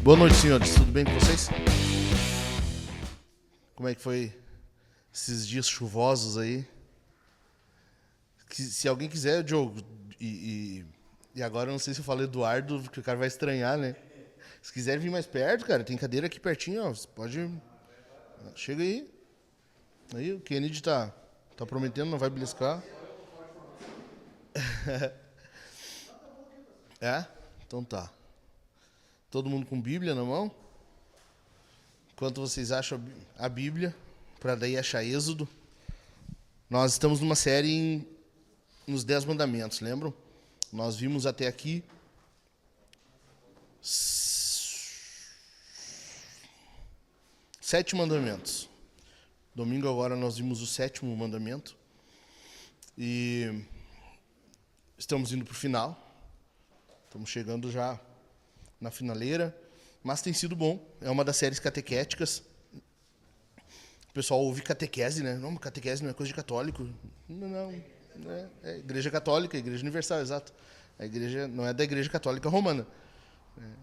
Boa noite, senhores. Tudo bem com vocês? Como é que foi esses dias chuvosos aí? Se alguém quiser, Diogo, e agora eu não sei se eu falo Eduardo, porque o cara vai estranhar, né? Se quiser vir mais perto, cara, tem cadeira aqui pertinho, ó. Você pode. Chega aí. Aí o Kennedy tá prometendo, não vai beliscar. É? Então tá. Todo mundo com Bíblia na mão? Enquanto vocês acham a Bíblia, para daí achar Êxodo. Nós estamos numa série nos 10 mandamentos, lembram? Nós vimos até aqui 7 mandamentos. Domingo agora nós vimos o 7º mandamento. E estamos indo para o final. Estamos chegando já na finaleira. Mas tem sido bom. É uma das séries catequéticas. O pessoal ouve catequese, né? Não, catequese não é coisa de católico. Não. É Igreja Católica, Igreja Universal, exato. A igreja não é da Igreja Católica Romana.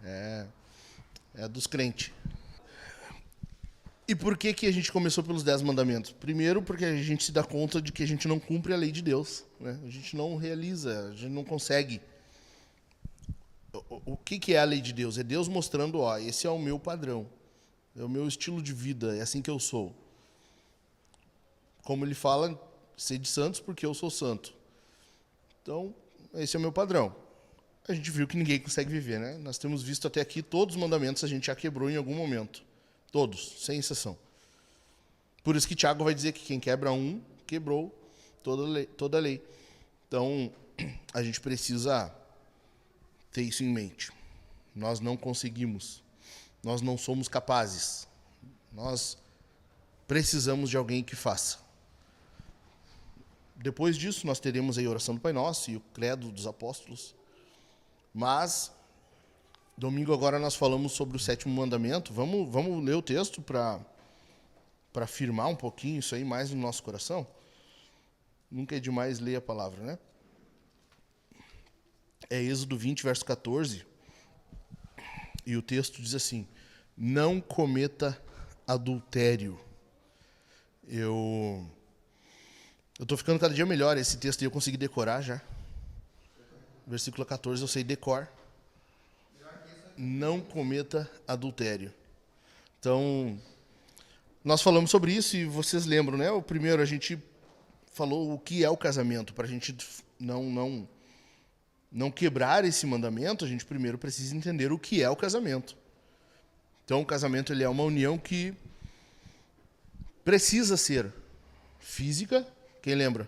É dos crentes. E por que a gente começou pelos 10 mandamentos? Primeiro, porque a gente se dá conta de que a gente não cumpre a lei de Deus, né? A gente não realiza, a gente não consegue. O que é a lei de Deus? É Deus mostrando, ó, esse é o meu padrão, é o meu estilo de vida, é assim que eu sou. Como ele fala, sede santos porque eu sou santo. Então, esse é o meu padrão. A gente viu que ninguém consegue viver, né? Nós temos visto até aqui todos os mandamentos a gente já quebrou em algum momento. Todos, sem exceção. Por isso que Tiago vai dizer que quem quebra um, quebrou toda a lei. Então, a gente precisa ter isso em mente. Nós não conseguimos. Nós não somos capazes. Nós precisamos de alguém que faça. Depois disso, nós teremos aí a oração do Pai Nosso e o credo dos apóstolos. Mas, domingo agora nós falamos sobre o 7º mandamento. Vamos ler o texto para afirmar um pouquinho isso aí mais no nosso coração. Nunca é demais ler a palavra, né? É Êxodo 20, verso 14. E o texto diz assim: não cometa adultério. Eu estou ficando cada dia melhor. Esse texto aí eu consegui decorar já. Versículo 14 eu sei decor. Não cometa adultério. Então, nós falamos sobre isso e vocês lembram, né? O primeiro a gente falou o que é o casamento. Para a gente não quebrar esse mandamento, a gente primeiro precisa entender o que é o casamento. Então, o casamento ele é uma união que precisa ser física, quem lembra?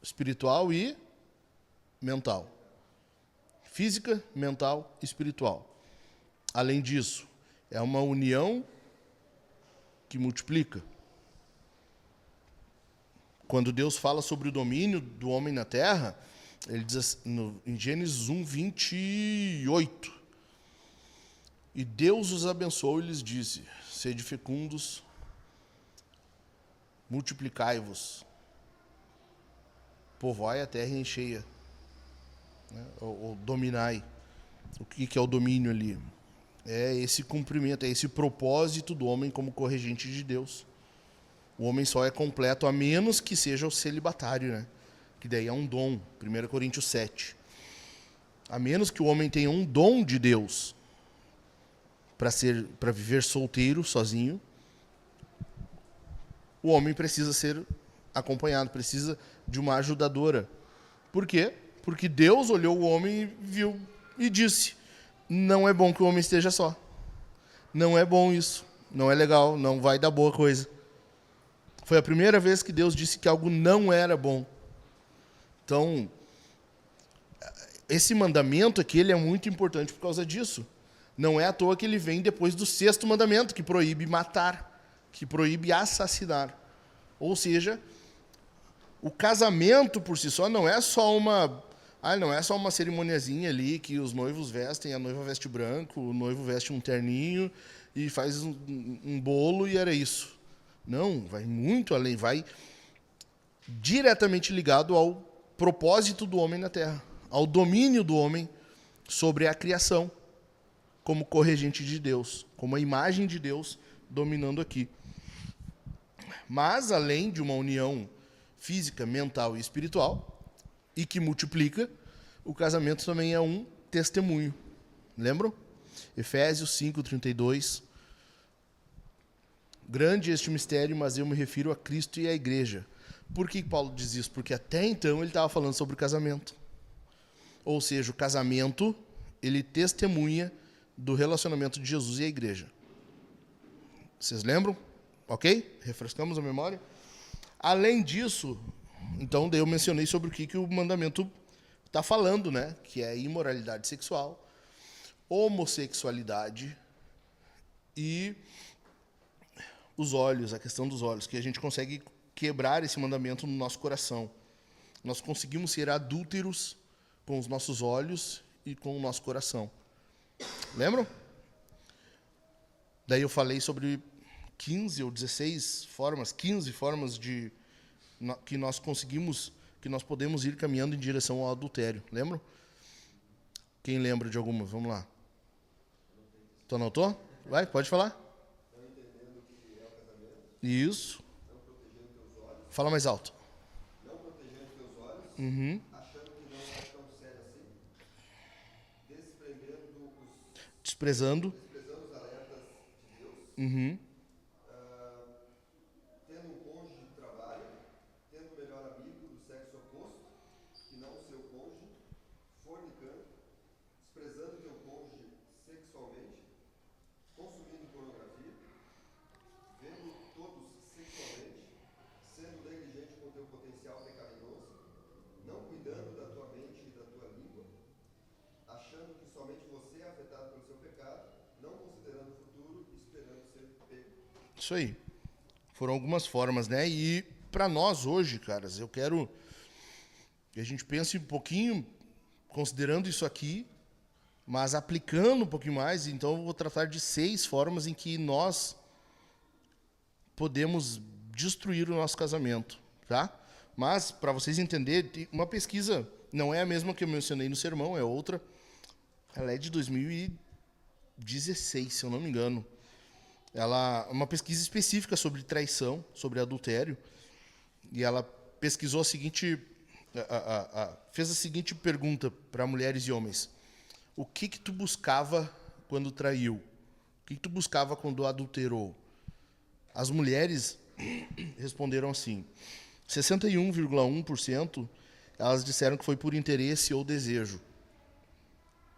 Espiritual e mental. Física, mental e espiritual. Além disso, é uma união que multiplica. Quando Deus fala sobre o domínio do homem na terra, ele diz assim, em Gênesis 1, 28. E Deus os abençoou e lhes disse: sede fecundos, multiplicai-vos, povoai a terra e encheia, né? Ou dominai. O que é o domínio ali? É esse cumprimento, é esse propósito do homem como corregente de Deus. O homem só é completo a menos que seja o celibatário, né? Que daí é um dom, 1 Coríntios 7. A menos que o homem tenha um dom de Deus para viver solteiro, sozinho, o homem precisa ser acompanhado, precisa de uma ajudadora. Por quê? Porque Deus olhou o homem e viu e disse: não é bom que o homem esteja só. Não é bom isso. Não é legal, não vai dar boa coisa. Foi a primeira vez que Deus disse que algo não era bom. Então, esse mandamento aqui ele é muito importante por causa disso. Não é à toa que ele vem depois do 6º mandamento, que proíbe matar, que proíbe assassinar. Ou seja, o casamento por si só não é só uma cerimoniazinha ali que os noivos vestem, a noiva veste branco, o noivo veste um terninho e faz um bolo e era isso. Não, vai muito além, vai diretamente ligado ao propósito do homem na terra, ao domínio do homem sobre a criação, como corregente de Deus, como a imagem de Deus dominando aqui. Mas, além de uma união física, mental e espiritual, e que multiplica, o casamento também é um testemunho. Lembram? Efésios 5:32. Grande este mistério, mas eu me refiro a Cristo e à igreja. Por que Paulo diz isso? Porque até então ele estava falando sobre o casamento. Ou seja, o casamento, ele testemunha do relacionamento de Jesus e a igreja. Vocês lembram? Ok? Refrescamos a memória? Além disso, então, daí eu mencionei sobre o que o mandamento está falando, né? Que é imoralidade sexual, homossexualidade e os olhos, a questão dos olhos, que a gente consegue quebrar esse mandamento no nosso coração. Nós conseguimos ser adúlteros com os nossos olhos e com o nosso coração. Lembram? Daí eu falei sobre 15 ou 16 formas, 15 formas de que nós conseguimos, que nós podemos ir caminhando em direção ao adultério. Lembram? Quem lembra de alguma? Vamos lá. Tu anotou? Vai, pode falar. Não entendendo o que é o casamento. Isso. Não protegendo teus olhos. Fala mais alto. Não protegendo teus olhos. Uhum. Achando que não é tão sério assim. Desprezando. Desprezando os alertas de Deus. Uhum. Tendo um cônjuge de trabalho. Tendo o melhor amigo do sexo oposto, que não o seu cônjuge. Fornicando. Desprezando teu cônjuge sexualmente. Consumindo pornografia. Vendo todos sexualmente. Sendo negligente com teu potencial pecaminoso. Não cuidando da tua mente e da tua língua. Achando que somente você é afetado pelo seu pecado. Não considerando o futuro e esperando ser pego. Isso aí. Foram algumas formas, né? E para nós hoje, caras, eu quero que a gente pense um pouquinho, considerando isso aqui, mas aplicando um pouquinho mais. Então, eu vou tratar de 6 formas em que nós podemos destruir o nosso casamento, tá? Mas, para vocês entenderem, uma pesquisa não é a mesma que eu mencionei no sermão, é outra. Ela é de 2016, se eu não me engano. Ela é uma pesquisa específica sobre traição, sobre adultério, e ela pesquisou a seguinte, fez a seguinte pergunta para mulheres e homens: o que tu buscava quando traiu? O que tu buscava quando adulterou? As mulheres responderam assim: 61,1% elas disseram que foi por interesse ou desejo.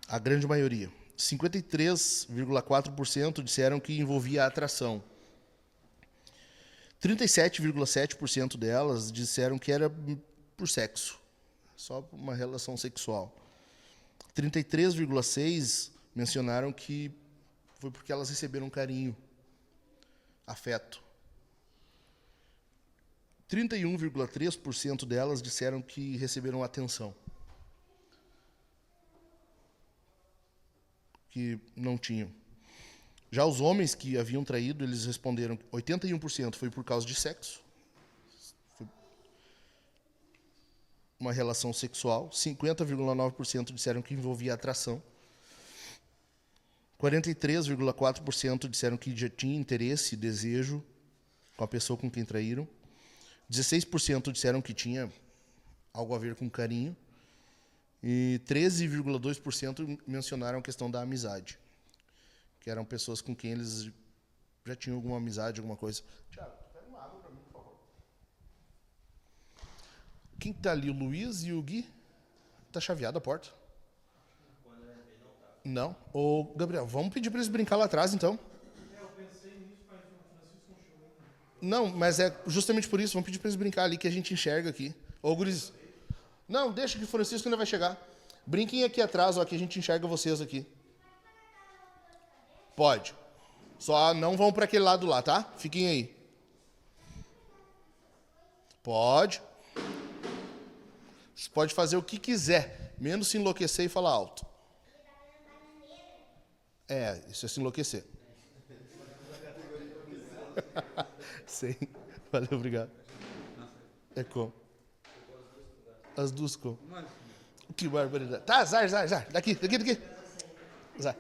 A grande maioria. 53,4% disseram que envolvia atração. 37,7% delas disseram que era por sexo, só uma relação sexual. 33,6% mencionaram que foi porque elas receberam carinho, afeto. 31,3% delas disseram que receberam atenção, que não tinham. Já os homens que haviam traído, eles responderam que 81% foi por causa de sexo, foi uma relação sexual. 50,9% disseram que envolvia atração. 43,4% disseram que já tinha interesse e desejo com a pessoa com quem traíram. 16% disseram que tinha algo a ver com carinho. E 13,2% mencionaram a questão da amizade, que eram pessoas com quem eles já tinham alguma amizade, alguma coisa. Tiago, pega uma água para mim, por favor. Quem está ali? O Luiz e o Gui? Está chaveada a porta? Não? Ô, Gabriel, vamos pedir para eles brincar lá atrás, então. Eu pensei nisso, mas o Francisco não chegou ainda. Não, mas é justamente por isso. Vamos pedir para eles brincar ali, que a gente enxerga aqui. Ô, guris. Não, deixa que o Francisco ainda vai chegar. Brinquem aqui atrás, ó, que a gente enxerga vocês aqui. Pode. Só não vão para aquele lado lá, tá? Fiquem aí. Pode. Você pode fazer o que quiser, menos se enlouquecer e falar alto. É, isso é se enlouquecer. Sim. Valeu, obrigado. É como? As duas como? Que barbaridade. Tá, azar. Daqui. Azar.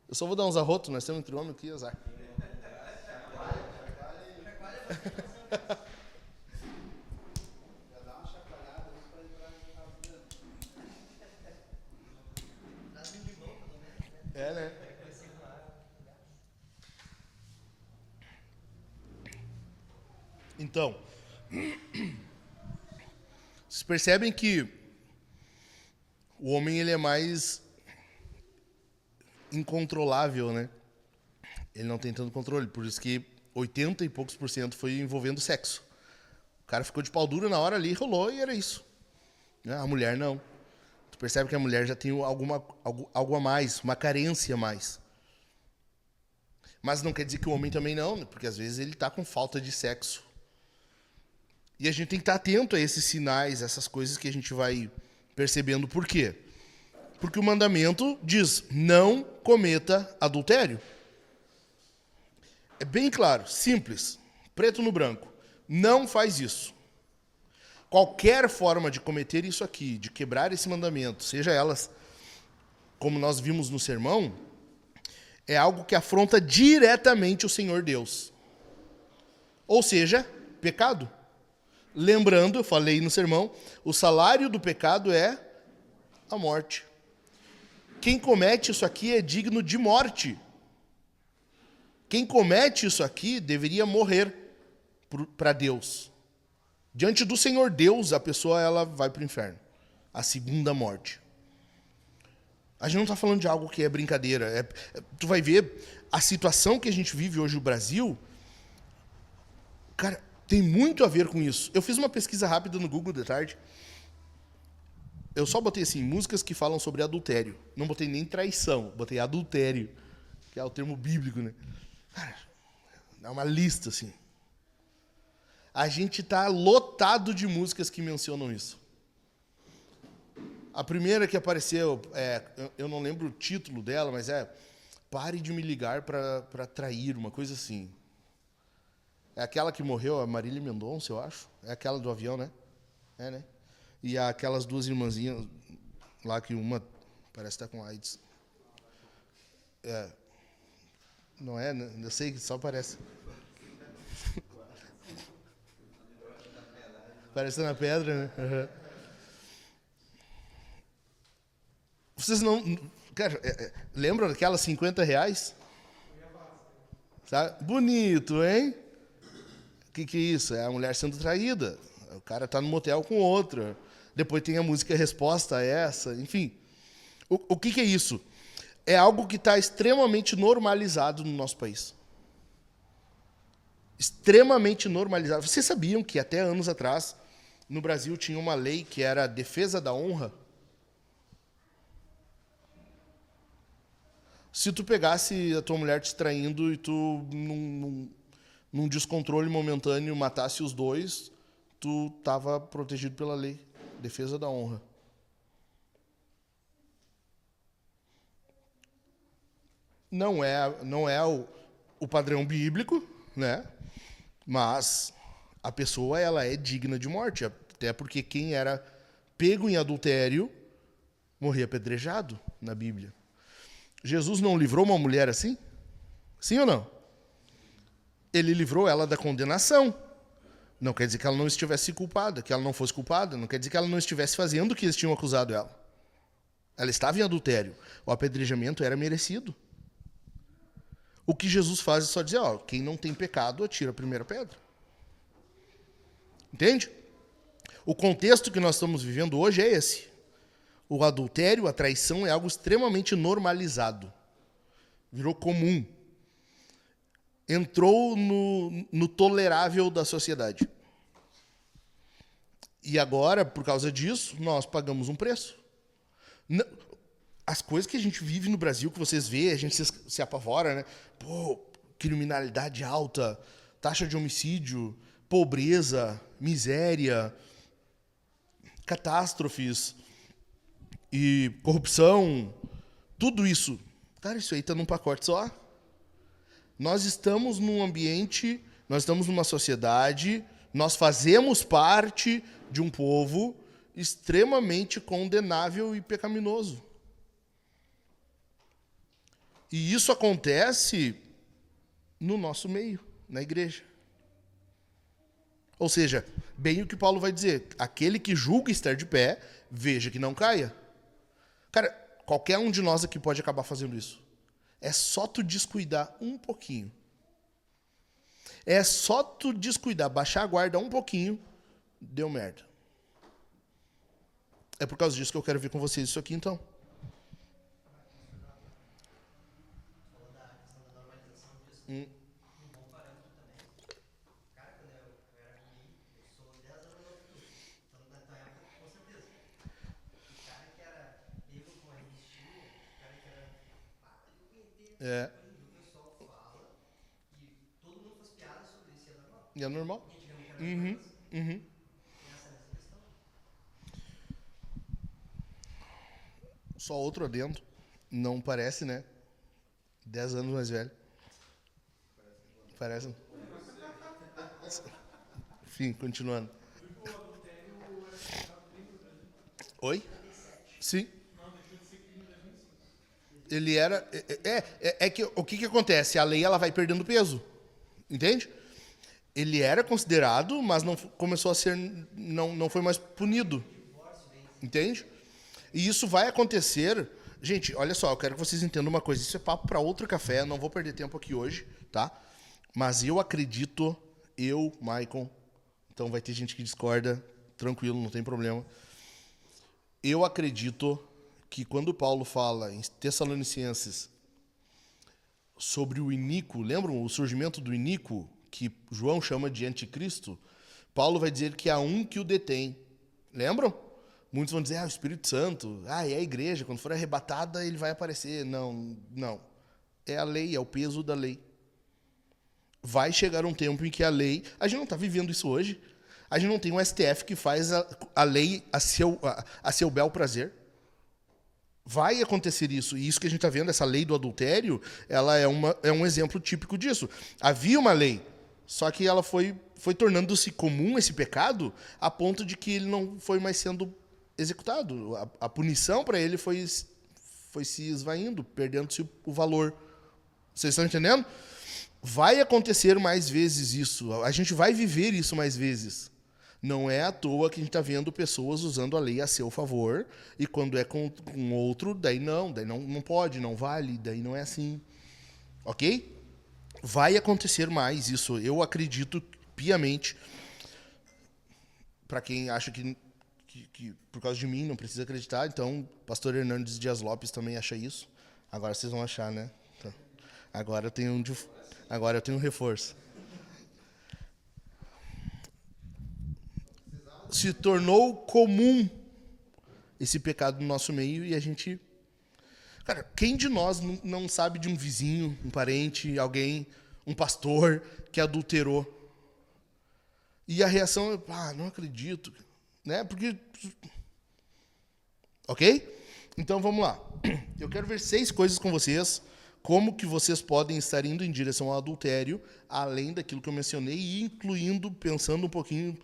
Eu só vou dar uns arrotos, nós temos entre homem aqui, azar. É, né? Então, vocês percebem que o homem ele é mais incontrolável, né? Ele não tem tanto controle, por isso que 80 e poucos % foi envolvendo sexo. O cara ficou de pau duro na hora ali, rolou e era isso. A mulher não. Tu percebe que a mulher já tem algo a mais, uma carência a mais. Mas não quer dizer que o homem também não, né? Porque às vezes ele tá com falta de sexo. E a gente tem que estar atento a esses sinais, essas coisas que a gente vai percebendo. Por quê? Porque o mandamento diz, não cometa adultério. É bem claro, simples, preto no branco. Não faz isso. Qualquer forma de cometer isso aqui, de quebrar esse mandamento, seja elas, como nós vimos no sermão, é algo que afronta diretamente o Senhor Deus. Ou seja, pecado. Lembrando, eu falei no sermão, o salário do pecado é a morte. Quem comete isso aqui é digno de morte. Quem comete isso aqui deveria morrer para Deus. Diante do Senhor Deus, a pessoa ela vai para o inferno. A segunda morte. A gente não está falando de algo que é brincadeira. Tu vai ver a situação que a gente vive hoje no Brasil. Cara, tem muito a ver com isso. Eu fiz uma pesquisa rápida no Google de tarde. Eu só botei assim, músicas que falam sobre adultério. Não botei nem traição, botei adultério, que é o termo bíblico, né? Cara, é uma lista, assim. A gente tá lotado de músicas que mencionam isso. A primeira que apareceu, eu não lembro o título dela, mas é Pare de me ligar para trair, uma coisa assim. É aquela que morreu, a Marília Mendonça, eu acho. É aquela do avião, né? É, né? E aquelas duas irmãzinhas lá, que uma parece estar com AIDS. É. Não é, né? Eu sei que só parece. Parece na pedra, né? Uhum. Vocês não... Cara, lembram daquelas R$50? Sabe? Bonito, hein? O que é isso? É a mulher sendo traída. O cara tá no motel com outra. Depois tem a música Resposta a Essa. Enfim. O que é isso? É algo que está extremamente normalizado no nosso país. Extremamente normalizado. Vocês sabiam que até anos atrás, no Brasil, tinha uma lei que era a defesa da honra? Se tu pegasse a tua mulher te traindo e tu, num descontrole momentâneo, matasse os dois, tu estava protegido pela lei. Defesa da honra. Não é o padrão bíblico, né? Mas a pessoa ela é digna de morte, até porque quem era pego em adultério morria apedrejado na Bíblia. Jesus não livrou uma mulher assim? Sim ou não? Ele livrou ela da condenação. Não quer dizer que ela não estivesse culpada, que ela não fosse culpada, não quer dizer que ela não estivesse fazendo o que eles tinham acusado ela. Ela estava em adultério. O apedrejamento era merecido. O que Jesus faz é só dizer, quem não tem pecado, atira a primeira pedra. Entende? O contexto que nós estamos vivendo hoje é esse. O adultério, a traição é algo extremamente normalizado. Virou comum. Entrou no tolerável da sociedade. E agora, por causa disso, nós pagamos um preço. As coisas que a gente vive no Brasil, que vocês vê, a gente se apavora, né? Pô, criminalidade alta, taxa de homicídio, pobreza, miséria, catástrofes e corrupção, tudo isso. Cara, isso aí tá num pacote só. Nós estamos num ambiente, nós estamos numa sociedade, nós fazemos parte de um povo extremamente condenável e pecaminoso. E isso acontece no nosso meio, na igreja. Ou seja, bem o que Paulo vai dizer, aquele que julga estar de pé, veja que não caia. Cara, qualquer um de nós aqui pode acabar fazendo isso. É só tu descuidar um pouquinho. É só tu descuidar, baixar a guarda um pouquinho, deu merda. É por causa disso que eu quero ver com vocês isso aqui, então. É. E é normal. Uhum, uhum. Só outro adendo. Não parece, né? 10 anos mais velho. Parece. Enfim, continuando. O adultério era considerado crime no Brasil? Oi? Sim. Não, deixou de ser crime em 2005. Ele era... É que o que acontece? A lei ela vai perdendo peso. Entende? Ele era considerado, mas não começou a ser... Não foi mais punido. Entende? E isso vai acontecer... Gente, olha só, eu quero que vocês entendam uma coisa. Isso é papo para outro café, não vou perder tempo aqui hoje, tá? Mas eu acredito, Maicon, então vai ter gente que discorda, tranquilo, não tem problema. Eu acredito que quando Paulo fala em Tessalonicenses sobre o iníquo, lembram o surgimento do iníquo, que João chama de anticristo? Paulo vai dizer que há um que o detém. Lembram? Muitos vão dizer, o Espírito Santo, é a igreja, quando for arrebatada ele vai aparecer. Não. É a lei, é o peso da lei. Vai chegar um tempo em que a lei... A gente não está vivendo isso hoje. A gente não tem um STF que faz a lei a seu bel prazer. Vai acontecer isso. E isso que a gente está vendo, essa lei do adultério, ela é um exemplo típico disso. Havia uma lei, só que ela foi tornando-se comum, esse pecado, a ponto de que ele não foi mais sendo executado. A punição para ele foi se esvaindo, perdendo-se o valor. Vocês estão entendendo? Vai acontecer mais vezes isso. A gente vai viver isso mais vezes. Não é à toa que a gente está vendo pessoas usando a lei a seu favor, e quando é com outro, daí não pode, não vale, daí não é assim. Ok? Vai acontecer mais isso. Eu acredito piamente. Para quem acha que por causa de mim não precisa acreditar, então o pastor Hernandes Dias Lopes também acha isso. Agora vocês vão achar, né? Então, agora eu tenho um reforço. Se tornou comum esse pecado no nosso meio e a gente... Cara, quem de nós não sabe de um vizinho, um parente, alguém, um pastor que adulterou? E a reação é, não acredito, né? Porque... Ok? Então vamos lá. Eu quero ver 6 coisas com vocês, como que vocês podem estar indo em direção ao adultério, além daquilo que eu mencionei, e incluindo, pensando um pouquinho,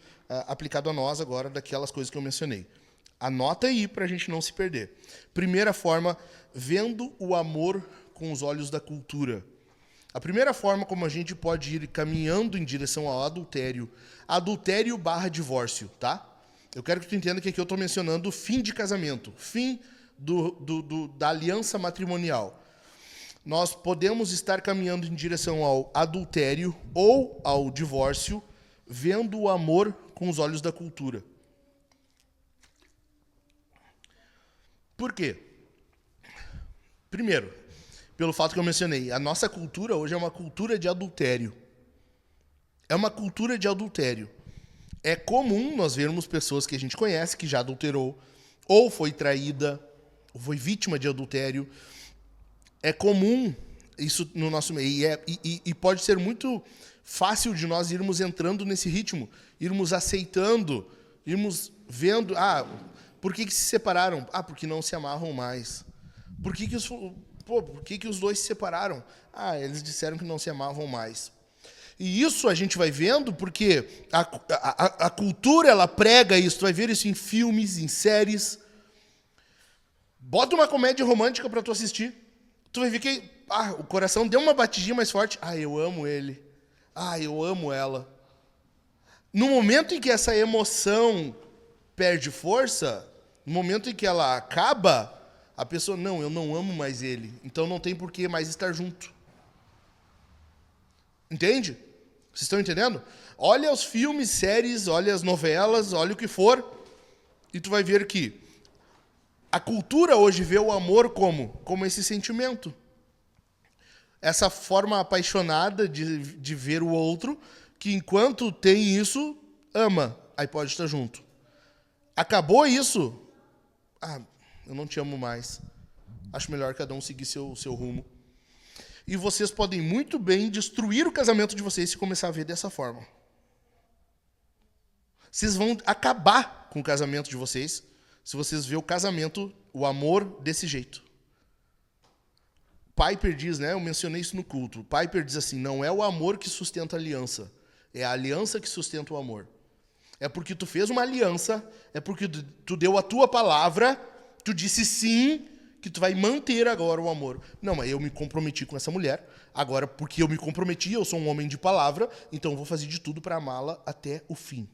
aplicado a nós agora, daquelas coisas que eu mencionei. Anota aí para a gente não se perder. Primeira forma, vendo o amor com os olhos da cultura. A primeira forma como a gente pode ir caminhando em direção ao adultério /divórcio, tá? Eu quero que tu entenda que aqui eu estou mencionando o fim de casamento, fim da aliança matrimonial. Nós podemos estar caminhando em direção ao adultério ou ao divórcio, vendo o amor com os olhos da cultura. Por quê? Primeiro, pelo fato que eu mencionei, a nossa cultura hoje é uma cultura de adultério. É uma cultura de adultério. É comum nós vermos pessoas que a gente conhece que já adulterou, ou foi traída, ou foi vítima de adultério. É comum isso no nosso meio. E pode ser muito fácil de nós irmos entrando nesse ritmo, irmos aceitando, irmos vendo... por que se separaram? Porque não se amavam mais. Por que os dois se separaram? Eles disseram que não se amavam mais. E isso a gente vai vendo porque a cultura, ela prega isso. Tu vai ver isso em filmes, em séries. Bota uma comédia romântica para tu assistir. Tu vai ver que o coração deu uma batidinha mais forte. Eu amo ele. Eu amo ela. No momento em que essa emoção perde força, no momento em que ela acaba, a pessoa, não, eu não amo mais ele. Então não tem por que mais estar junto. Entende? Vocês estão entendendo? Olha os filmes, séries, olha as novelas, olha o que for, e tu vai ver que a cultura hoje vê o amor como esse sentimento. Essa forma apaixonada de ver o outro, que enquanto tem isso, ama, aí pode estar junto. Acabou isso, eu não te amo mais. Acho melhor cada um seguir seu rumo. E vocês podem muito bem destruir o casamento de vocês se começar a ver dessa forma. Vocês vão acabar com o casamento de vocês se vocês verem o casamento, o amor, desse jeito. Piper diz, né? Eu mencionei isso no culto. Piper diz assim, não é o amor que sustenta a aliança, é a aliança que sustenta o amor. É porque tu fez uma aliança, é porque tu deu a tua palavra, tu disse sim, que tu vai manter agora o amor. Não, mas eu me comprometi com essa mulher, agora porque eu me comprometi, eu sou um homem de palavra, então eu vou fazer de tudo para amá-la até o fim.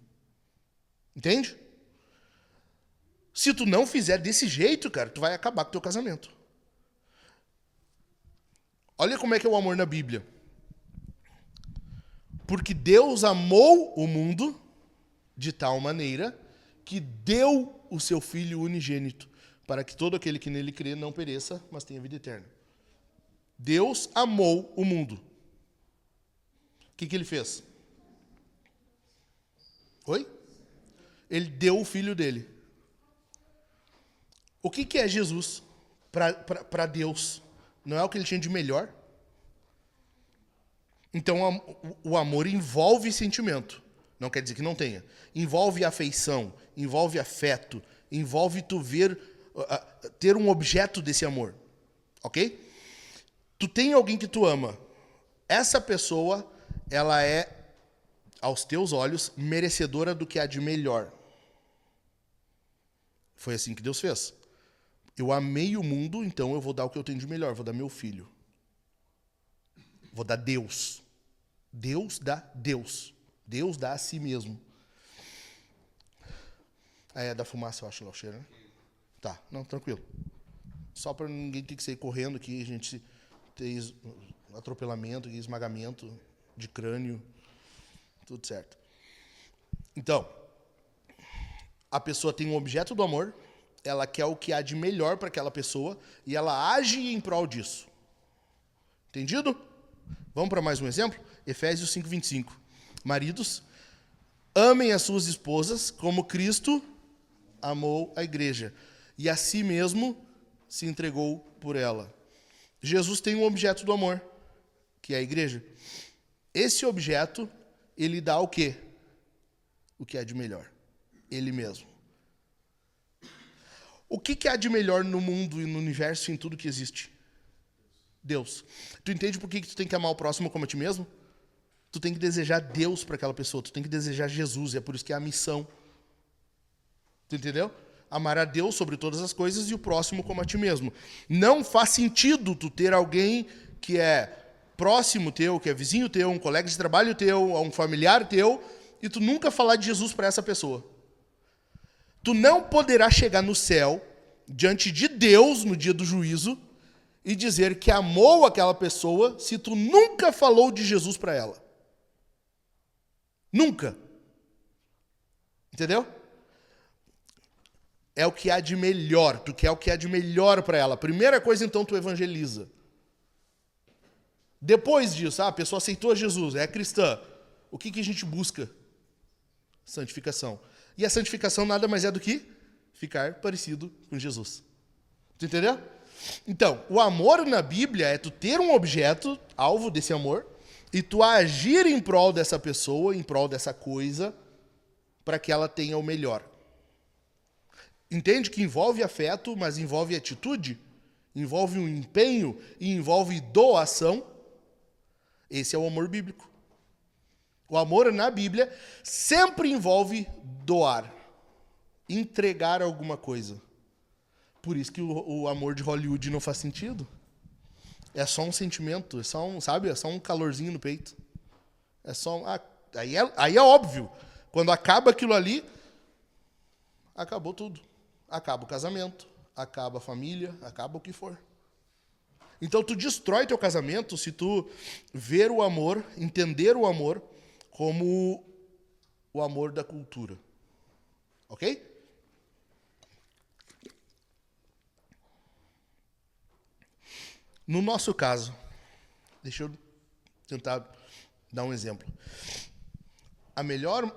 Entende? Se tu não fizer desse jeito, cara, tu vai acabar com o teu casamento. Olha como é que é o amor na Bíblia. Porque Deus amou o mundo de tal maneira que deu o seu Filho unigênito, para que todo aquele que nele crê não pereça, mas tenha vida eterna. Deus amou o mundo. O que ele fez? Oi? Ele deu o Filho dele. O que é Jesus para Deus? Não é o que ele tinha de melhor? Então, o amor envolve sentimento. Não quer dizer que não tenha. Envolve afeição, envolve afeto, envolve tu ter um objeto desse amor. Ok? Tu tem alguém que tu ama. Essa pessoa, ela é, aos teus olhos, merecedora do que há de melhor. Foi assim que Deus fez. Eu amei o mundo, então eu vou dar o que eu tenho de melhor. Vou dar meu filho. Vou dar Deus. Deus dá Deus. Deus dá a si mesmo. É da fumaça, eu acho, lá o cheiro, né? Tá, não, tranquilo. Só para ninguém ter que sair correndo aqui, a gente ter atropelamento, esmagamento de crânio, tudo certo. Então, a pessoa tem um objeto do amor, ela quer o que há de melhor para aquela pessoa e ela age em prol disso. Entendido? Vamos para mais um exemplo? Efésios 5:25. Maridos, amem as suas esposas como Cristo amou a igreja e a si mesmo se entregou por ela. Jesus tem um objeto do amor, que é a igreja. Esse objeto, ele dá o quê? O que há de melhor. Ele mesmo. O que há de melhor no mundo e no universo e em tudo que existe? Deus. Tu entende por que tu tem que amar o próximo como a ti mesmo? Tu tem que desejar Deus para aquela pessoa. Tu tem que desejar Jesus. E é por isso que é a missão. Tu entendeu? Amar a Deus sobre todas as coisas e o próximo como a ti mesmo. Não faz sentido tu ter alguém que é próximo teu, que é vizinho teu, um colega de trabalho teu, um familiar teu, e tu nunca falar de Jesus para essa pessoa. Tu não poderá chegar no céu, diante de Deus, no dia do juízo, e dizer que amou aquela pessoa se tu nunca falou de Jesus para ela. Nunca. Entendeu? É o que há de melhor. Tu quer o que há de melhor para ela. Primeira coisa, então, tu evangeliza. Depois disso, a pessoa aceitou Jesus, é cristã. O que a gente busca? Santificação. E a santificação nada mais é do que ficar parecido com Jesus. Tu entendeu? Então, o amor na Bíblia é tu ter um objeto, alvo desse amor, e tu agir em prol dessa pessoa, em prol dessa coisa, para que ela tenha o melhor. Entende que envolve afeto, mas envolve atitude, envolve um empenho e envolve doação? Esse é o amor bíblico. O amor na Bíblia sempre envolve doar, entregar alguma coisa. Por isso que o amor de Hollywood não faz sentido. É só um sentimento, é só um, sabe? É só um calorzinho no peito. É só aí é óbvio. Quando acaba aquilo ali, acabou tudo. Acaba o casamento, acaba a família, acaba o que for. Então tu destrói teu casamento se tu ver o amor, entender o amor como o amor da cultura. Ok? No nosso caso, deixa eu tentar dar um exemplo. A melhor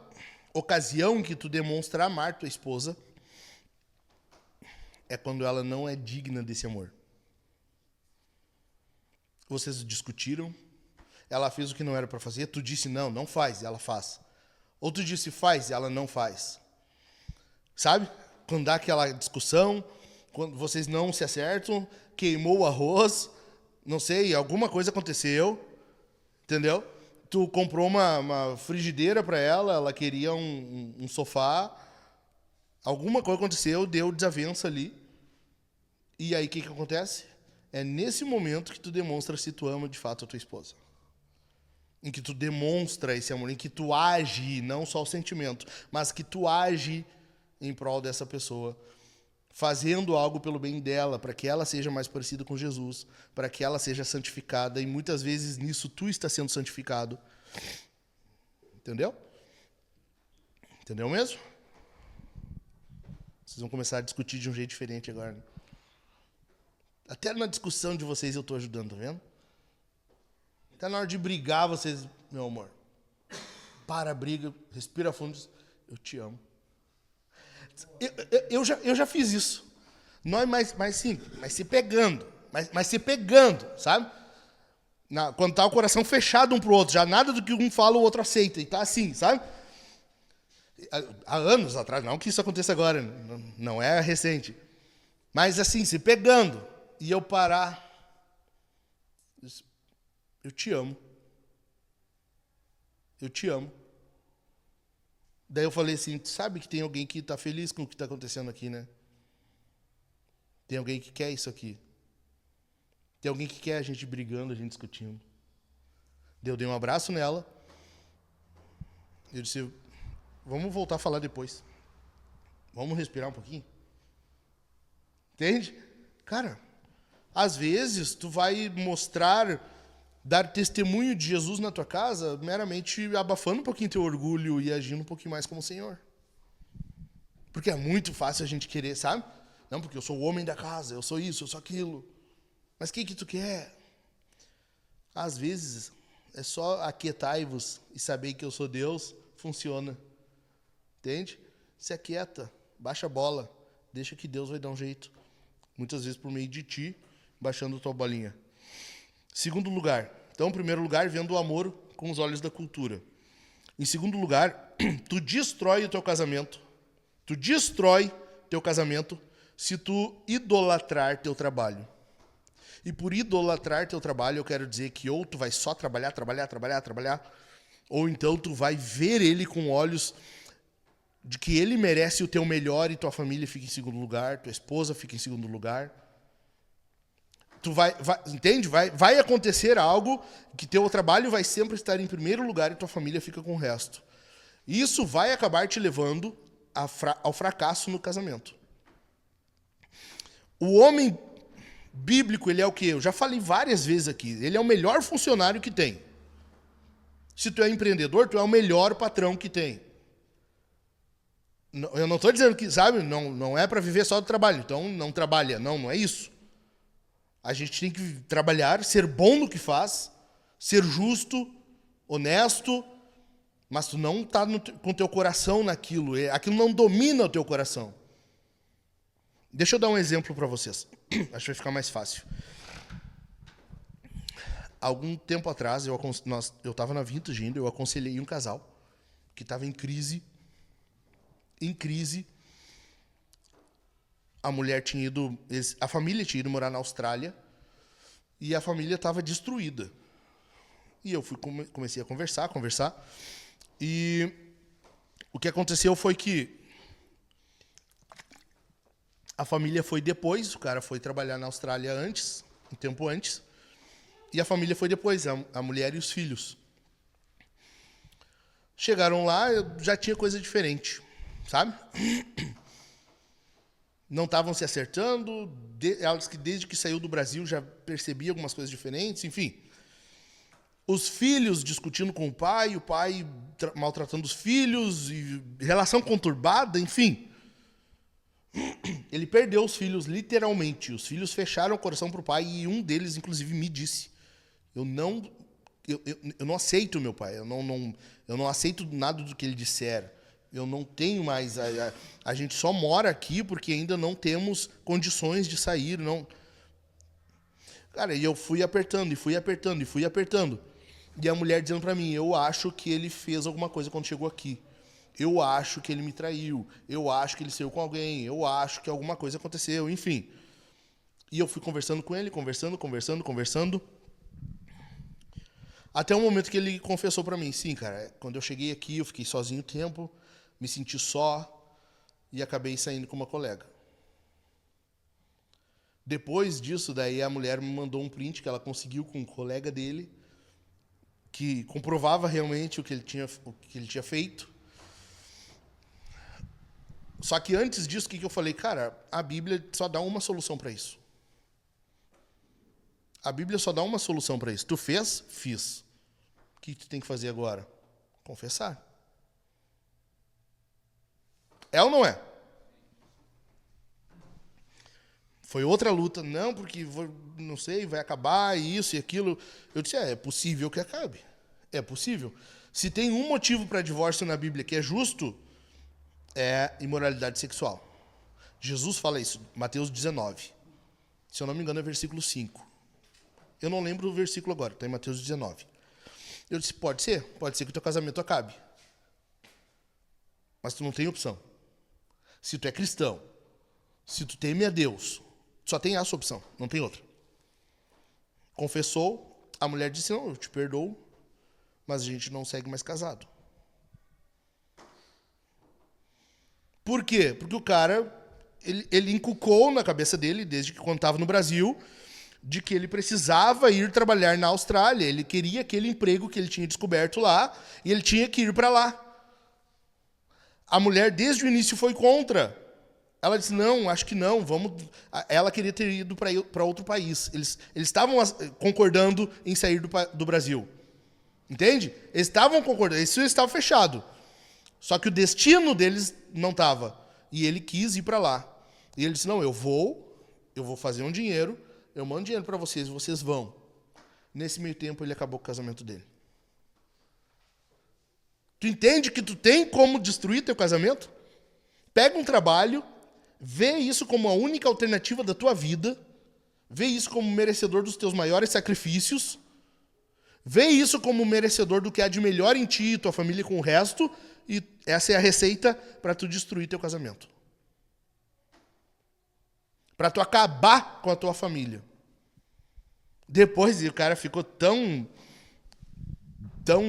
ocasião que tu demonstra amar tua esposa é quando ela não é digna desse amor. Vocês discutiram, ela fez o que não era para fazer, tu disse não faz, e ela faz. Ou tu disse faz, e ela não faz. Sabe? Quando dá aquela discussão, quando vocês não se acertam, queimou o arroz, não sei, alguma coisa aconteceu, entendeu? Tu comprou uma frigideira para ela, ela queria um sofá, alguma coisa aconteceu, deu desavença ali. E aí o que acontece? É nesse momento que tu demonstra se tu ama de fato a tua esposa. Em que tu demonstra esse amor, em que tu age, não só o sentimento, mas que tu age em prol dessa pessoa, fazendo algo pelo bem dela, para que ela seja mais parecida com Jesus, para que ela seja santificada, e muitas vezes nisso tu está sendo santificado. Entendeu? Entendeu mesmo? Vocês vão começar a discutir de um jeito diferente agora, né? Até na discussão de vocês eu estou ajudando, tá vendo? Até na hora de brigar, vocês... Meu amor, para a briga, respira fundo, eu te amo. Eu já fiz isso. Nós, mas se pegando. Mas se pegando, sabe? Quando tá o coração fechado um pro outro, já nada do que um fala o outro aceita. E tá assim, sabe? Há anos atrás, não que isso aconteça agora, não é recente. Mas assim, se pegando. E eu parar. Eu te amo. Eu te amo. Daí eu falei assim, tu sabe que tem alguém que está feliz com o que está acontecendo aqui, né? Tem alguém que quer isso aqui. Tem alguém que quer a gente brigando, a gente discutindo. Daí eu dei um abraço nela. Eu disse, vamos voltar a falar depois. Vamos respirar um pouquinho. Entende? Cara, às vezes tu vai mostrar... dar testemunho de Jesus na tua casa, meramente abafando um pouquinho teu orgulho e agindo um pouquinho mais como o Senhor. Porque é muito fácil a gente querer, sabe? Não, porque eu sou o homem da casa, eu sou isso, eu sou aquilo. Mas o que tu quer? Às vezes, é só aquietai-vos e saber que eu sou Deus, funciona. Entende? Se aquieta, baixa a bola, deixa que Deus vai dar um jeito. Muitas vezes por meio de ti, baixando tua bolinha. Segundo lugar, então, em primeiro lugar, vendo o amor com os olhos da cultura. Em segundo lugar, tu destrói o teu casamento. Tu destrói teu casamento se tu idolatrar teu trabalho. E por idolatrar teu trabalho, eu quero dizer que ou tu vai só trabalhar, ou então tu vai ver ele com olhos de que ele merece o teu melhor e tua família fica em segundo lugar, tua esposa fica em segundo lugar. Tu entende? Vai acontecer algo que teu trabalho vai sempre estar em primeiro lugar e tua família fica com o resto. Isso vai acabar te levando ao fracasso no casamento. O homem bíblico, ele é o quê? Eu já falei várias vezes aqui. Ele é o melhor funcionário que tem. Se tu é empreendedor, tu é o melhor patrão que tem. Eu não estou dizendo que, sabe, não é para viver só do trabalho. Então, não trabalha. Não é isso. A gente tem que trabalhar, ser bom no que faz, ser justo, honesto, mas tu não está com o teu coração naquilo. Aquilo não domina o teu coração. Deixa eu dar um exemplo para vocês. Acho que vai ficar mais fácil. Algum tempo atrás, eu estava na Vintage ainda, eu aconselhei um casal que estava em crise. A mulher tinha ido, a família tinha ido morar na Austrália e a família estava destruída. E eu comecei a conversar. E o que aconteceu foi que a família foi depois, o cara foi trabalhar na Austrália antes, um tempo antes, e a família foi depois, a mulher e os filhos. Chegaram lá, já tinha coisa diferente, sabe? Não estavam se acertando, ela disse que desde que saiu do Brasil já percebia algumas coisas diferentes, enfim. Os filhos discutindo com o pai maltratando os filhos, e relação conturbada, enfim. Ele perdeu os filhos, literalmente. Os filhos fecharam o coração pro pai e um deles, inclusive, me disse: eu não aceito meu pai, eu não aceito nada do que ele disser. Eu não tenho mais... A gente só mora aqui porque ainda não temos condições de sair. Não. Cara, e eu fui apertando, e fui apertando, e fui apertando. E a mulher dizendo pra mim: eu acho que ele fez alguma coisa quando chegou aqui. Eu acho que ele me traiu. Eu acho que ele saiu com alguém. Eu acho que alguma coisa aconteceu. Enfim. E eu fui conversando com ele, conversando. Até o momento que ele confessou pra mim: sim, cara, quando eu cheguei aqui, eu fiquei sozinho um tempo, me senti só e acabei saindo com uma colega. Depois disso, daí a mulher me mandou um print que ela conseguiu com um colega dele, que comprovava realmente o que ele tinha feito. Só que antes disso, o que eu falei? Cara, a Bíblia só dá uma solução para isso. A Bíblia só dá uma solução para isso. Tu fez? Fiz. O que tu tem que fazer agora? Confessar. É ou não é? Foi outra luta. Não, porque, não sei, vai acabar, isso e aquilo. Eu disse: é possível que acabe. É possível. Se tem um motivo para divórcio na Bíblia que é justo, é imoralidade sexual. Jesus fala isso, Mateus 19. Se eu não me engano, é versículo 5. Eu não lembro o versículo agora, está em Mateus 19. Eu disse: pode ser que o teu casamento acabe. Mas tu não tem opção. Se tu é cristão, se tu teme a Deus, só tem essa opção, não tem outra. Confessou, a mulher disse: não, eu te perdoo, mas a gente não segue mais casado. Por quê? Porque o cara, ele inculcou na cabeça dele, desde que quando estava no Brasil, de que ele precisava ir trabalhar na Austrália. Ele queria aquele emprego que ele tinha descoberto lá, e ele tinha que ir para lá. A mulher, desde o início, foi contra. Ela disse: não, acho que não, vamos... Ela queria ter ido para outro país. Eles estavam concordando em sair do Brasil. Entende? Eles estavam concordando, isso estava fechado. Só que o destino deles não estava. E ele quis ir para lá. E ele disse: não, eu vou fazer um dinheiro, eu mando dinheiro para vocês, vocês vão. Nesse meio tempo, ele acabou com o casamento dele. Tu entende que tu tem como destruir teu casamento? Pega um trabalho, vê isso como a única alternativa da tua vida, vê isso como merecedor dos teus maiores sacrifícios, vê isso como merecedor do que há de melhor em ti e tua família com o resto, e essa é a receita para tu destruir teu casamento. Para tu acabar com a tua família. Depois, o cara ficou tão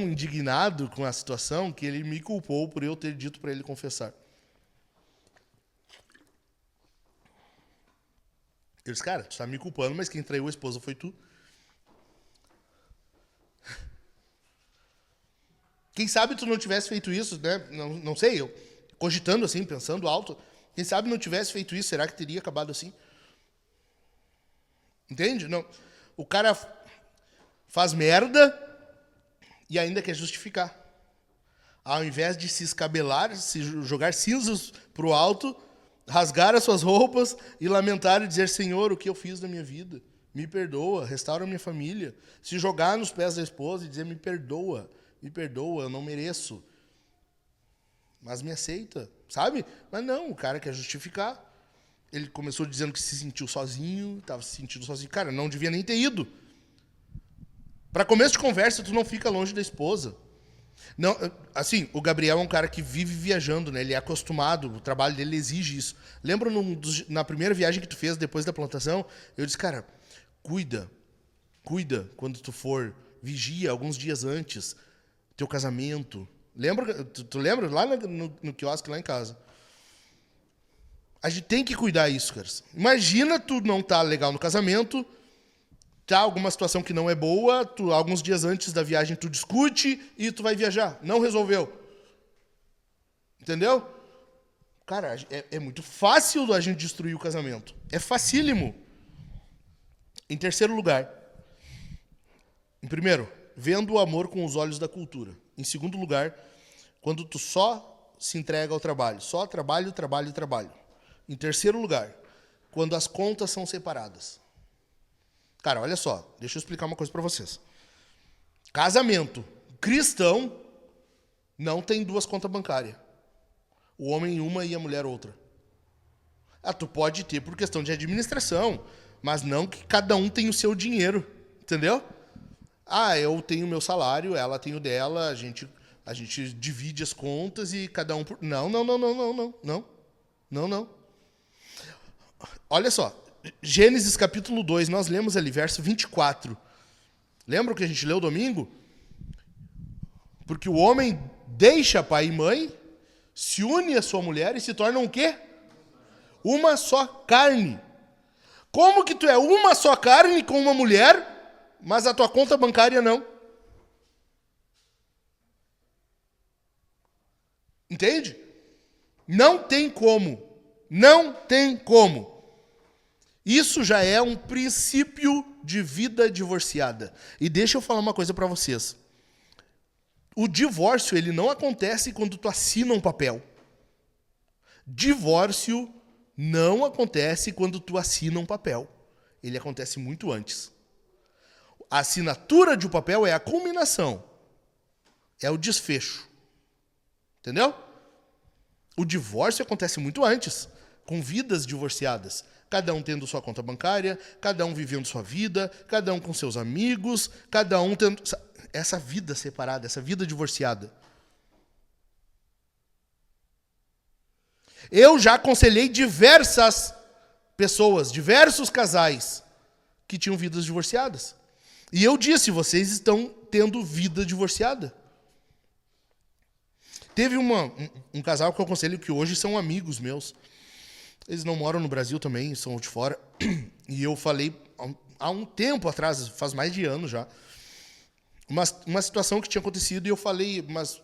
indignado com a situação que ele me culpou por eu ter dito para ele confessar. Eu disse: cara, tu está me culpando, mas quem traiu a esposa foi tu. Quem sabe tu não tivesse feito isso, né? Não sei, eu cogitando assim, pensando alto. Quem sabe não tivesse feito isso, será que teria acabado assim? Entende? Não. O cara faz merda e ainda quer justificar. Ao invés de se escabelar, se jogar cinzas pro alto, rasgar as suas roupas e lamentar e dizer: Senhor, o que eu fiz na minha vida? Me perdoa, restaura a minha família. Se jogar nos pés da esposa e dizer: me perdoa, eu não mereço. Mas me aceita, sabe? Mas não, o cara quer justificar. Ele começou dizendo que se sentiu sozinho, estava se sentindo sozinho. Cara, não devia nem ter ido. Para começo de conversa, tu não fica longe da esposa. Não, assim, o Gabriel é um cara que vive viajando, né? Ele é acostumado, o trabalho dele exige isso. Lembra na primeira viagem que tu fez depois da plantação? Eu disse: cara, cuida quando tu for, vigia alguns dias antes, teu casamento, Lembra? Tu lembra? Lá no quiosque, lá em casa. A gente tem que cuidar disso, cara. Imagina tu não tá legal no casamento, tá alguma situação que não é boa, alguns dias antes da viagem tu discute e tu vai viajar. Não resolveu. Entendeu? Cara, é muito fácil a gente destruir o casamento. É facílimo. Em terceiro lugar, em primeiro, vendo o amor com os olhos da cultura. Em segundo lugar, quando tu só se entrega ao trabalho. Só trabalho, trabalho, trabalho. Em terceiro lugar, quando as contas são separadas. Cara, olha só, deixa eu explicar uma coisa para vocês. Casamento cristão não tem duas contas bancárias. O homem uma e a mulher outra. Tu pode ter por questão de administração, mas não que cada um tenha o seu dinheiro, entendeu? Eu tenho o meu salário, ela tem o dela, a gente divide as contas e cada um... Não. Olha só, Gênesis capítulo 2, nós lemos ali, verso 24. Lembra o que a gente leu domingo? Porque o homem deixa pai e mãe, se une à sua mulher e se torna um quê? Uma só carne. Como que tu é uma só carne com uma mulher, mas a tua conta bancária não? Entende? Não tem como. Não tem como. Isso já é um princípio de vida divorciada. E deixa eu falar uma coisa para vocês. O divórcio, ele não acontece quando tu assina um papel. Divórcio não acontece quando tu assina um papel. Ele acontece muito antes. A assinatura de um papel é a culminação. É o desfecho. Entendeu? O divórcio acontece muito antes, com vidas divorciadas. Cada um tendo sua conta bancária, cada um vivendo sua vida, cada um com seus amigos, cada um tendo... Essa vida separada, essa vida divorciada. Eu já aconselhei diversas pessoas, diversos casais que tinham vidas divorciadas. E eu disse, vocês estão tendo vida divorciada. Teve um casal que eu aconselho que hoje são amigos meus. Eles não moram no Brasil também, são de fora. E eu falei há um tempo atrás, faz mais de ano já, uma situação que tinha acontecido e eu falei, mas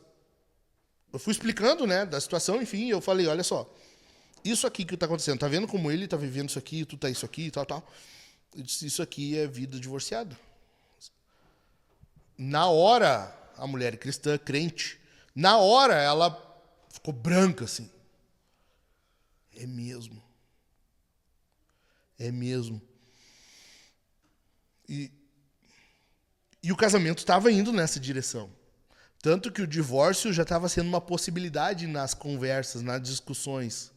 eu fui explicando, né, da situação, enfim, eu falei, olha só, isso aqui que está acontecendo, tá vendo como ele está vivendo isso aqui, tu tá isso aqui e tal. Eu disse, isso aqui é vida divorciada. Na hora, a mulher cristã, crente, na hora ela ficou branca assim. É mesmo. É mesmo. E o casamento estava indo nessa direção. Tanto que o divórcio já estava sendo uma possibilidade nas conversas, nas discussões.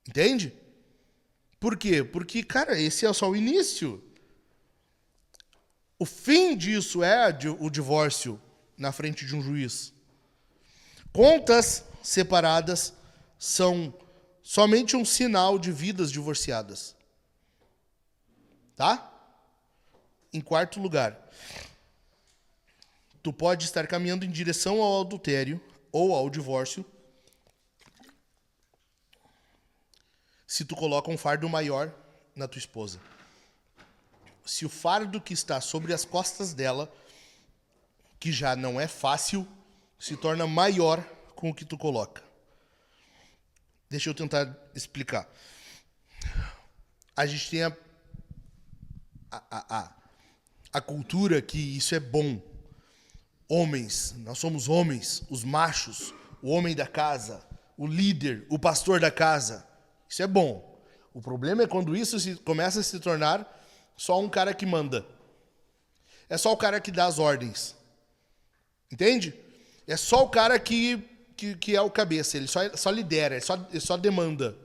Entende? Por quê? Porque, cara, esse é só o início. O fim disso é o divórcio na frente de um juiz. Contas separadas são somente um sinal de vidas divorciadas. Tá? Em quarto lugar, tu pode estar caminhando em direção ao adultério ou ao divórcio se tu coloca um fardo maior na tua esposa. Se o fardo que está sobre as costas dela, que já não é fácil, se torna maior com o que tu coloca. Deixa eu tentar explicar. A gente tem a cultura que isso é bom. Homens, nós somos homens, os machos, o homem da casa, o líder, o pastor da casa. Isso é bom. O problema é quando isso começa a se tornar só um cara que manda. É só o cara que dá as ordens. Entende? É só o cara que é o cabeça. Ele só lidera, ele só demanda.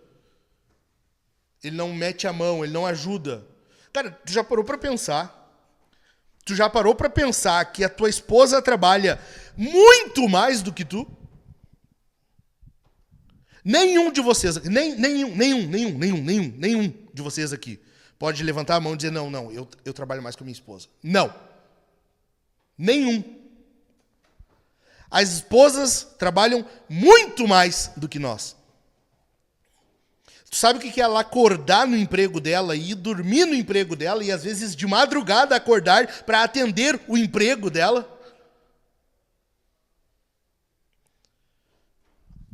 Ele não mete a mão, ele não ajuda. Cara, tu já parou pra pensar? Tu já parou pra pensar que a tua esposa trabalha muito mais do que tu? Nenhum de vocês, nenhum de vocês aqui pode levantar a mão e dizer, não, eu trabalho mais com a minha esposa. Não. Nenhum. As esposas trabalham muito mais do que nós. Tu sabe o que é ela acordar no emprego dela e ir dormir no emprego dela e às vezes de madrugada acordar para atender o emprego dela?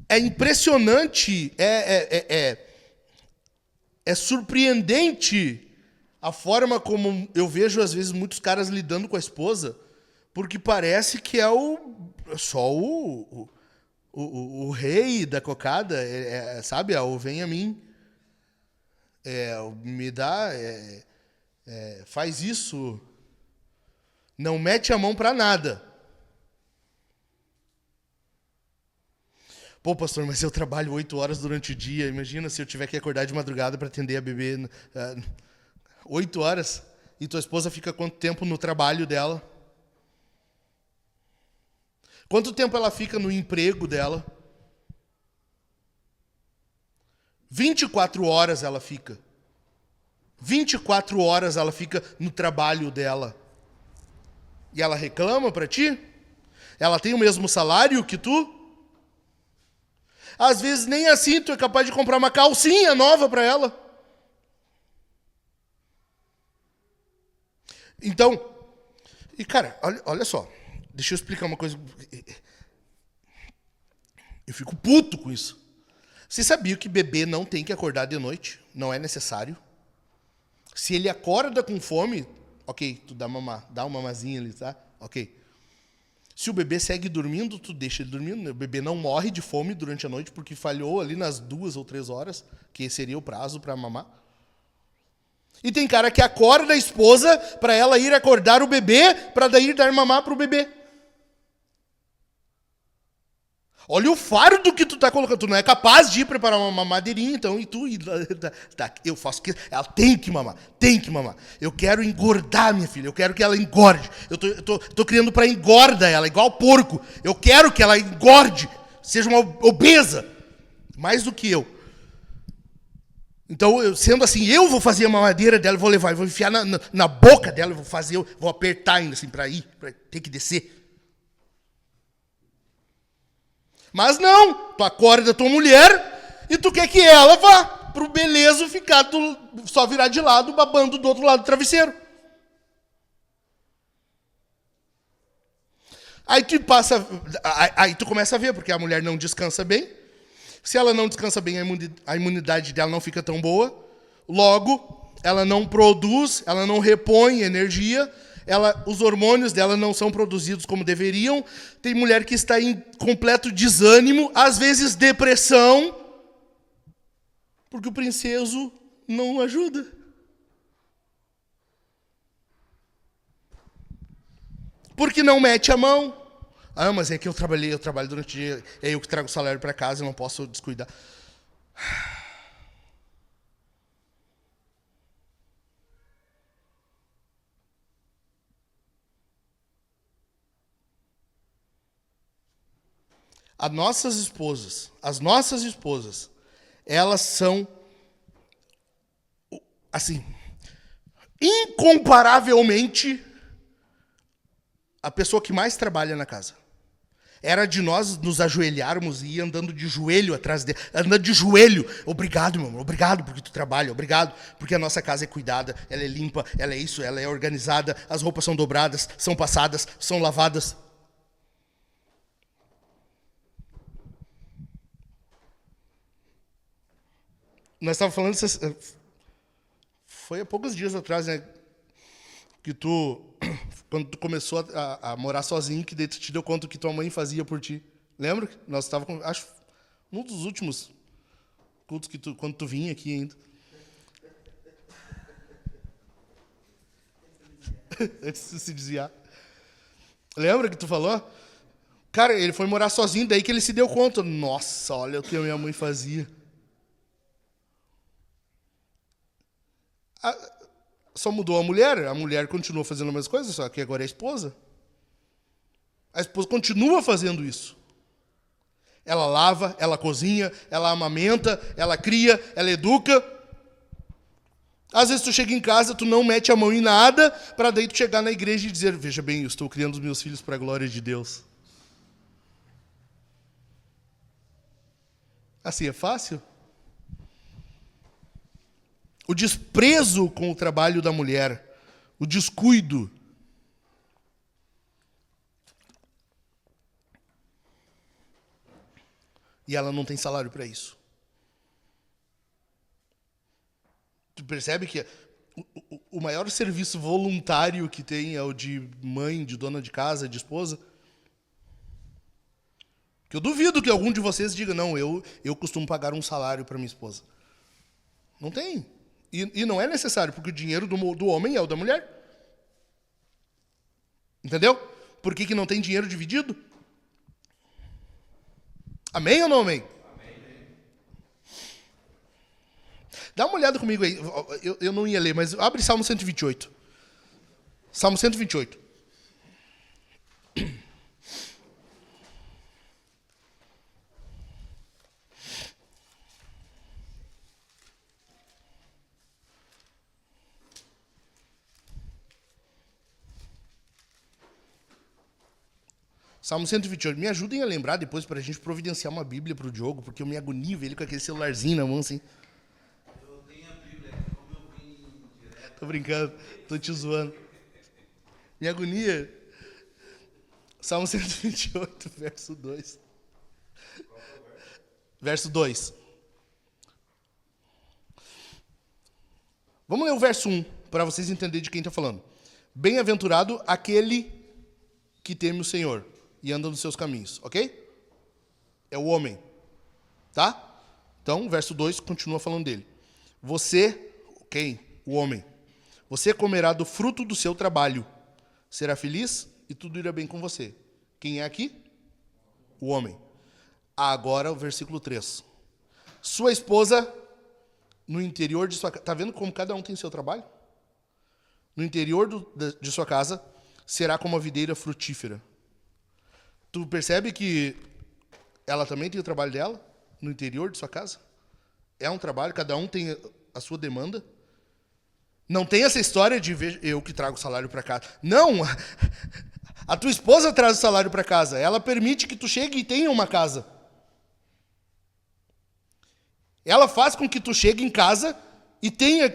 É impressionante, é surpreendente a forma como eu vejo às vezes muitos caras lidando com a esposa, porque parece que é só o rei da cocada, sabe? O vem a mim. Me dá, faz isso, não mete a mão para nada. Pô, pastor, mas eu trabalho 8 horas durante o dia, imagina se eu tiver que acordar de madrugada para atender a bebê. 8 horas? E tua esposa fica quanto tempo no trabalho dela? Quanto tempo ela fica no emprego dela? 24 horas ela fica. 24 horas ela fica no trabalho dela. E ela reclama para ti? Ela tem o mesmo salário que tu? Às vezes nem assim tu é capaz de comprar uma calcinha nova para ela. Então, e cara, olha só. Deixa eu explicar uma coisa. Eu fico puto com isso. Você sabia que bebê não tem que acordar de noite? Não é necessário. Se ele acorda com fome, ok, tu dá uma mamazinha ali, tá? Ok. Se o bebê segue dormindo, tu deixa ele dormindo. O bebê não morre de fome durante a noite porque falhou ali nas 2 ou 3 horas, que seria o prazo para mamar. E tem cara que acorda a esposa para ela ir acordar o bebê, para daí dar mamar para o bebê. Olha o fardo que tu tá colocando. Tu não é capaz de ir preparar uma mamadeirinha, então, eu faço que ela tem que mamar. Eu quero engordar minha filha, eu quero que ela engorde. Eu tô criando para engorda ela, igual porco. Eu quero que ela engorde, seja uma obesa, mais do que eu. Então, sendo assim, eu vou fazer a mamadeira dela, vou levar, vou enfiar na boca dela, vou apertar ainda assim para ter que descer. Mas não, tu acorda tua mulher e tu quer que ela vá pro belezo ficar só virar de lado, babando do outro lado do travesseiro. Aí tu começa a ver, porque a mulher não descansa bem. Se ela não descansa bem, a imunidade dela não fica tão boa. Logo, ela não produz, ela não repõe energia. Os hormônios dela não são produzidos como deveriam. Tem mulher que está em completo desânimo, às vezes depressão, porque o princeso não ajuda. Porque não mete a mão. Ah, mas é que eu trabalho durante o dia, é eu que trago o salário para casa, eu não posso descuidar. As nossas esposas, elas são, assim, incomparavelmente, a pessoa que mais trabalha na casa. Era de nós nos ajoelharmos e ir andando de joelho atrás dele, andando de joelho. Obrigado, meu amor, obrigado porque tu trabalha, obrigado porque a nossa casa é cuidada, ela é limpa, ela é isso, ela é organizada, as roupas são dobradas, são passadas, são lavadas. Nós estávamos falando, foi há poucos dias atrás, né? Que quando tu começou a morar sozinho, que daí tu te deu conta do que tua mãe fazia por ti. Lembra? Nós estávamos, acho, num dos últimos cultos que quando tu vinha aqui ainda. Antes de se desviar. Lembra que tu falou? Cara, ele foi morar sozinho, daí que ele se deu conta. Nossa, olha o que a minha mãe fazia. Só mudou a mulher continua fazendo a mesma coisa, só que agora é a esposa. A esposa continua fazendo isso. Ela lava, ela cozinha, ela amamenta, ela cria, ela educa. Às vezes tu chega em casa, tu não mete a mão em nada, para daí tu chegar na igreja e dizer, veja bem, eu estou criando os meus filhos para a glória de Deus. Assim é fácil? O desprezo com o trabalho da mulher, o descuido. E ela não tem salário para isso. Tu percebe que o maior serviço voluntário que tem é o de mãe, de dona de casa, de esposa? Que eu duvido que algum de vocês diga, não, eu costumo pagar um salário para minha esposa. Não tem. E não é necessário, porque o dinheiro do homem é o da mulher. Entendeu? Por que não tem dinheiro dividido? Amém ou não amém? Amém. Dá uma olhada comigo aí. Eu não ia ler, mas abre Salmo 128. Salmo 128. Salmo 128. Me ajudem a lembrar depois para a gente providenciar uma Bíblia para o Diogo, porque eu me agonio ele com aquele celularzinho na mão assim. Eu tenho a Bíblia aqui, como eu vim direto. Tô brincando, tô te zoando. Me agonia. Salmo 128, verso 2. Verso 2. Vamos ler o verso 1, para vocês entenderem de quem está falando. Bem-aventurado aquele que teme o Senhor e anda nos seus caminhos, ok? É o homem, tá? Então, verso 2 continua falando dele. Você, quem? O homem. Você comerá do fruto do seu trabalho, será feliz e tudo irá bem com você. Quem é aqui? O homem. Agora o versículo 3. Sua esposa, no interior de sua casa... Está vendo como cada um tem seu trabalho? No interior de sua casa, será como a videira frutífera. Tu percebe que ela também tem o trabalho dela, no interior de sua casa? É um trabalho, cada um tem a sua demanda. Não tem essa história de ver eu que trago o salário para casa. Não! A tua esposa traz o salário para casa. Ela permite que tu chegue e tenha uma casa. Ela faz com que tu chegue em casa e tenha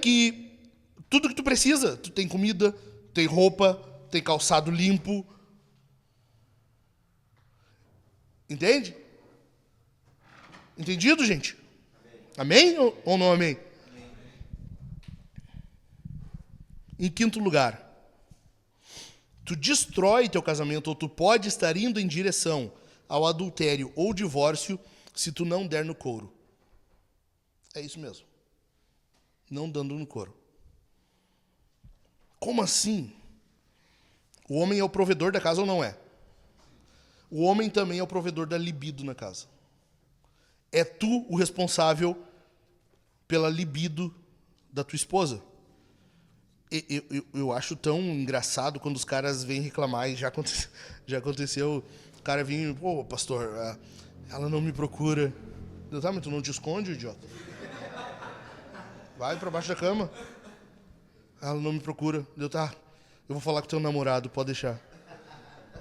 tudo que tu precisa. Tu tem comida, tem roupa, tem calçado limpo. Entende? Entendido, gente? Amém ou não amém? Em quinto lugar, tu destrói teu casamento, ou tu pode estar indo em direção ao adultério ou divórcio se tu não der no couro. É isso mesmo. Não dando no couro. Como assim? O homem é o provedor da casa ou não é? O homem também é o provedor da libido na casa. É tu o responsável pela libido da tua esposa. Eu acho tão engraçado quando os caras vêm reclamar, e já aconteceu, o cara vinha, pô, pastor, ela não me procura. Eu, tá, mas tu não te esconde, idiota? Vai pra baixo da cama. Ela não me procura. Eu, tá, eu vou falar com teu namorado, pode deixar.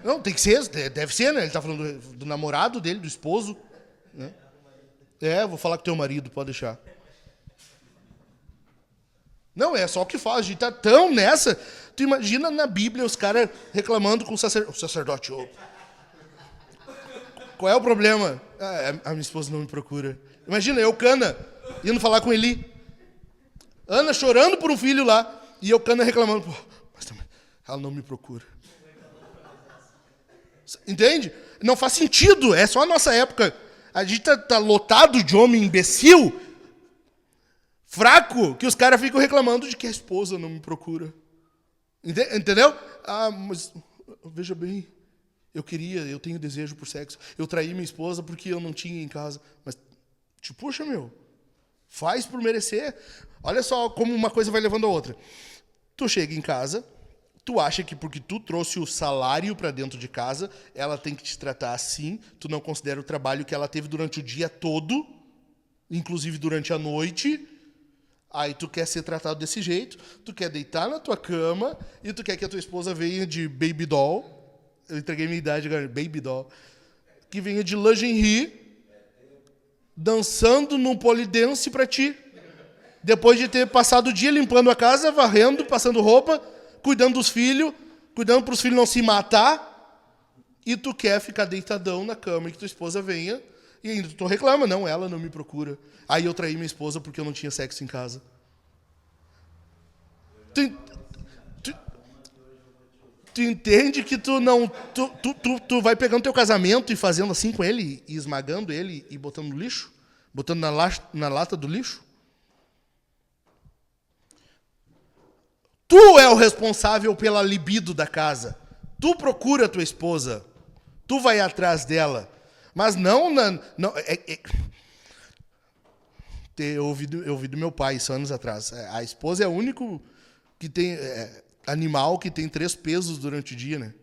Não, tem que ser, deve ser, né? Ele tá falando do namorado dele, do esposo. Né? É, vou falar com teu marido, pode deixar. Não, é só o que faz. A gente tá tão nessa. Tu imagina na Bíblia os caras reclamando com o sacerdote. Oh. Qual é o problema? A minha esposa não me procura. Imagina, eu, Cana, indo falar com Eli. Ana chorando por um filho lá. E eu, Cana, reclamando. Pô, mas também, ela não me procura. Entende? Não faz sentido. É só a nossa época. A gente tá lotado de homem imbecil, fraco, que os caras ficam reclamando de que a esposa não me procura. Entendeu? Ah, mas veja bem, eu tenho desejo por sexo. Eu traí minha esposa porque eu não tinha em casa. Mas, puxa, meu, faz por merecer. Olha só como uma coisa vai levando a outra. Tu chega em casa, tu acha que porque tu trouxe o salário para dentro de casa, ela tem que te tratar assim, tu não considera o trabalho que ela teve durante o dia todo, inclusive durante a noite. Aí tu quer ser tratado desse jeito, tu quer deitar na tua cama e tu quer que a tua esposa venha de baby doll. Eu entreguei minha idade agora, baby doll. Que venha de lingerie. dançando num polidense pra ti. Depois de ter passado o dia limpando a casa, varrendo, passando roupa, cuidando dos filhos, cuidando pros filhos não se matar, e tu quer ficar deitadão na cama e que tua esposa venha, e ainda tu reclama, não, ela não me procura. Aí eu traí minha esposa porque eu não tinha sexo em casa. Tu entende que tu não... Tu vai pegando teu casamento e fazendo assim com ele, e esmagando ele e botando no lixo? Botando na lata do lixo? Tu é o responsável pela libido da casa. Tu procura a tua esposa. Tu vai atrás dela. Mas não... Eu ouvi do meu pai isso anos atrás. A esposa é o único que tem... animal que tem 3 pesos durante o dia, né?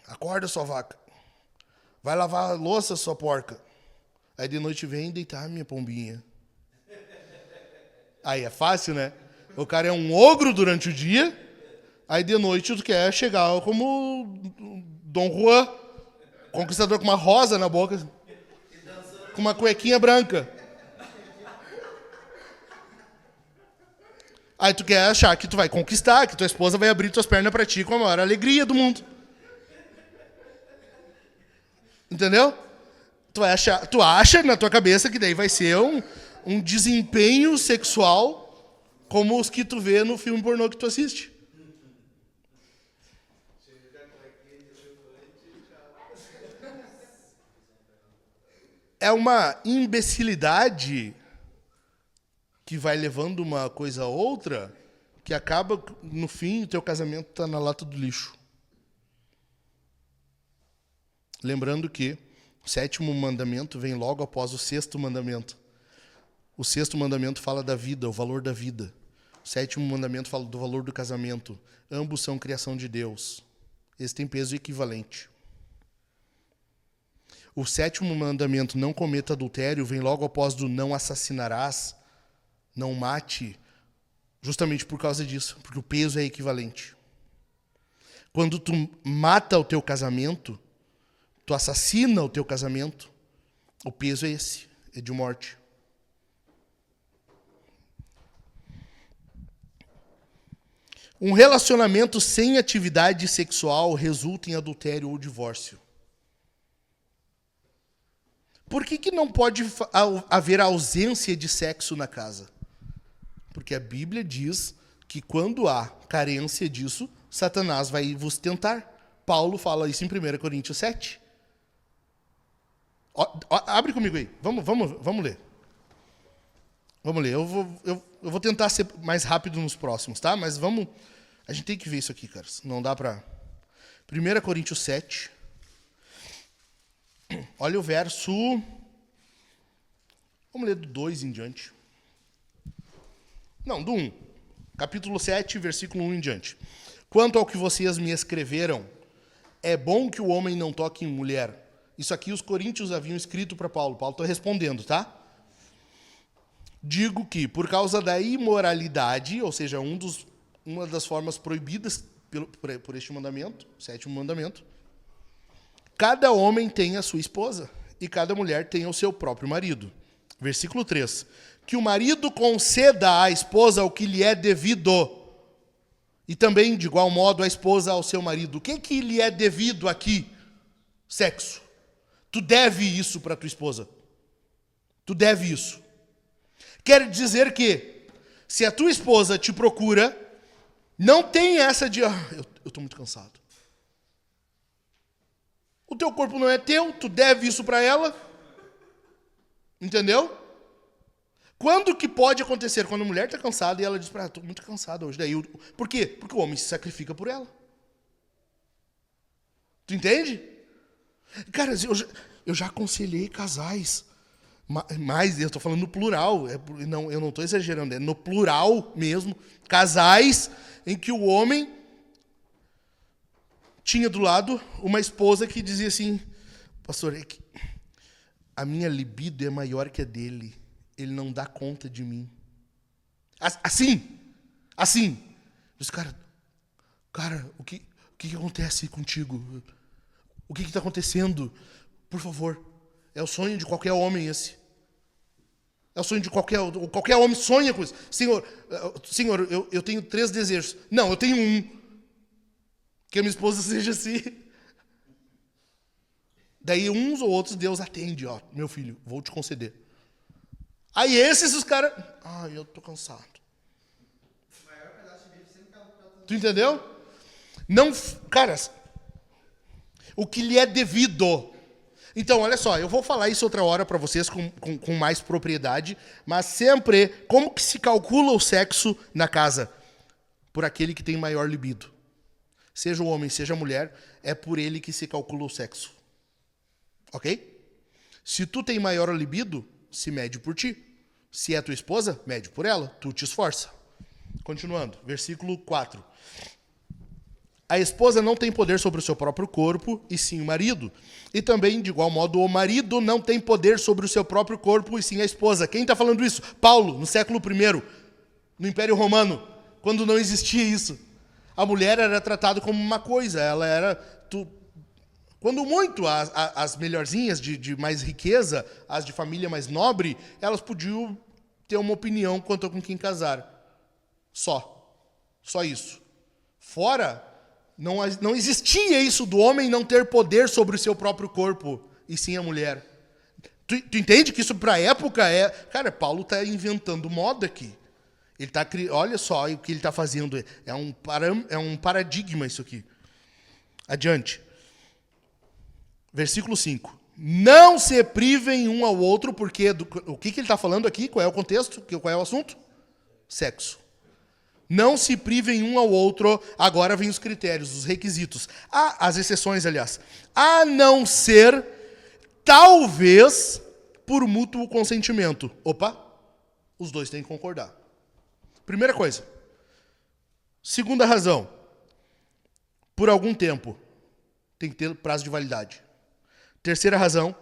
Acorda, sua vaca. Vai lavar a louça, sua porca. Aí de noite vem deitar minha pombinha. Aí é fácil, né? O cara é um ogro durante o dia, aí de noite tu quer chegar como Dom Juan, conquistador com uma rosa na boca, com uma cuequinha branca. Aí tu quer achar que tu vai conquistar, que tua esposa vai abrir tuas pernas pra ti com a maior alegria do mundo. Entendeu? Tu acha na tua cabeça que daí vai ser um desempenho sexual como os que tu vê no filme pornô que tu assiste. É uma imbecilidade que vai levando uma coisa a outra, que acaba, no fim, o teu casamento está na lata do lixo. Lembrando que o 7º mandamento vem logo após o 6º mandamento. O 6º mandamento fala da vida, o valor da vida. O 7º mandamento fala do valor do casamento. Ambos são criação de Deus. Esse tem peso equivalente. O 7º mandamento, não cometa adultério, vem logo após do não assassinarás, não mate, justamente por causa disso, porque o peso é equivalente. Quando tu mata o teu casamento, tu assassina o teu casamento, o peso é esse, é de morte. Um relacionamento sem atividade sexual resulta em adultério ou divórcio. Por que não pode haver ausência de sexo na casa? Porque a Bíblia diz que quando há carência disso, Satanás vai vos tentar. Paulo fala isso em 1 Coríntios 7. Abre comigo aí. Vamos ler. Vamos ler. Eu vou tentar ser mais rápido nos próximos, tá? Mas vamos... A gente tem que ver isso aqui, cara. Não dá pra... 1 Coríntios 7. Olha o verso... Vamos ler do 2 em diante. Não, do 1. Capítulo 7, versículo 1 em diante. Quanto ao que vocês me escreveram, é bom que o homem não toque em mulher. Isso aqui os coríntios haviam escrito para Paulo. Paulo está respondendo, tá? Digo que, por causa da imoralidade, ou seja, uma das formas proibidas por este mandamento, 7º mandamento, cada homem tem a sua esposa e cada mulher tem o seu próprio marido. Versículo 3. Que o marido conceda à esposa o que lhe é devido. E também, de igual modo, a esposa ao seu marido. O que lhe é devido aqui? Sexo. Tu deve isso para tua esposa. Tu deve isso. Quer dizer que, se a tua esposa te procura, não tem essa de... eu estou muito cansado. O teu corpo não é teu, tu deve isso para ela. Entendeu? Quando que pode acontecer? Quando a mulher está cansada e ela diz para ela, estou muito cansada hoje. Daí, por quê? Porque o homem se sacrifica por ela. Tu entende? Cara, eu já aconselhei casais, mas eu estou falando no plural, eu não estou exagerando, é no plural mesmo, casais em que o homem tinha do lado uma esposa que dizia assim, pastor, a minha libido é maior que a dele, ele não dá conta de mim. Assim. Diz, cara, o que acontece contigo? O que está acontecendo? Por favor, É o sonho de qualquer homem esse. É o sonho de qualquer homem sonha com isso. Senhor, eu tenho 3 desejos. Não, eu tenho um. Que a minha esposa seja assim. Daí uns ou outros Deus atende, ó, meu filho, vou te conceder. Aí esses os caras, eu tô cansado. Tu entendeu? Não, caras, o que lhe é devido. Então, olha só, eu vou falar isso outra hora para vocês com mais propriedade, mas sempre, como que se calcula o sexo na casa? Por aquele que tem maior libido. Seja o homem, seja a mulher, é por ele que se calcula o sexo. Ok? Se tu tem maior libido, se mede por ti. Se é tua esposa, mede por ela. Tu te esforça. Continuando, versículo 4. A esposa não tem poder sobre o seu próprio corpo, e sim o marido. E também, de igual modo, o marido não tem poder sobre o seu próprio corpo, e sim a esposa. Quem está falando isso? Paulo, no século I, no Império Romano, quando não existia isso. A mulher era tratada como uma coisa, ela era... Quando muito, as melhorzinhas de mais riqueza, as de família mais nobre, elas podiam ter uma opinião quanto a com quem casar. Só isso. Fora, não existia isso do homem não ter poder sobre o seu próprio corpo, e sim a mulher. Tu entende que isso para a época é... Cara, Paulo está inventando moda aqui. Ele tá olha só o que ele está fazendo. É um paradigma isso aqui. Adiante. Versículo 5. Não se privem um ao outro, porque... O que ele está falando aqui? Qual é o contexto? Qual é o assunto? Sexo. Não se privem um ao outro. Agora vem os critérios, os requisitos. As exceções, aliás. A não ser, talvez, por mútuo consentimento. Opa, os dois têm que concordar. Primeira coisa. Segunda razão. Por algum tempo. Tem que ter prazo de validade. Terceira razão.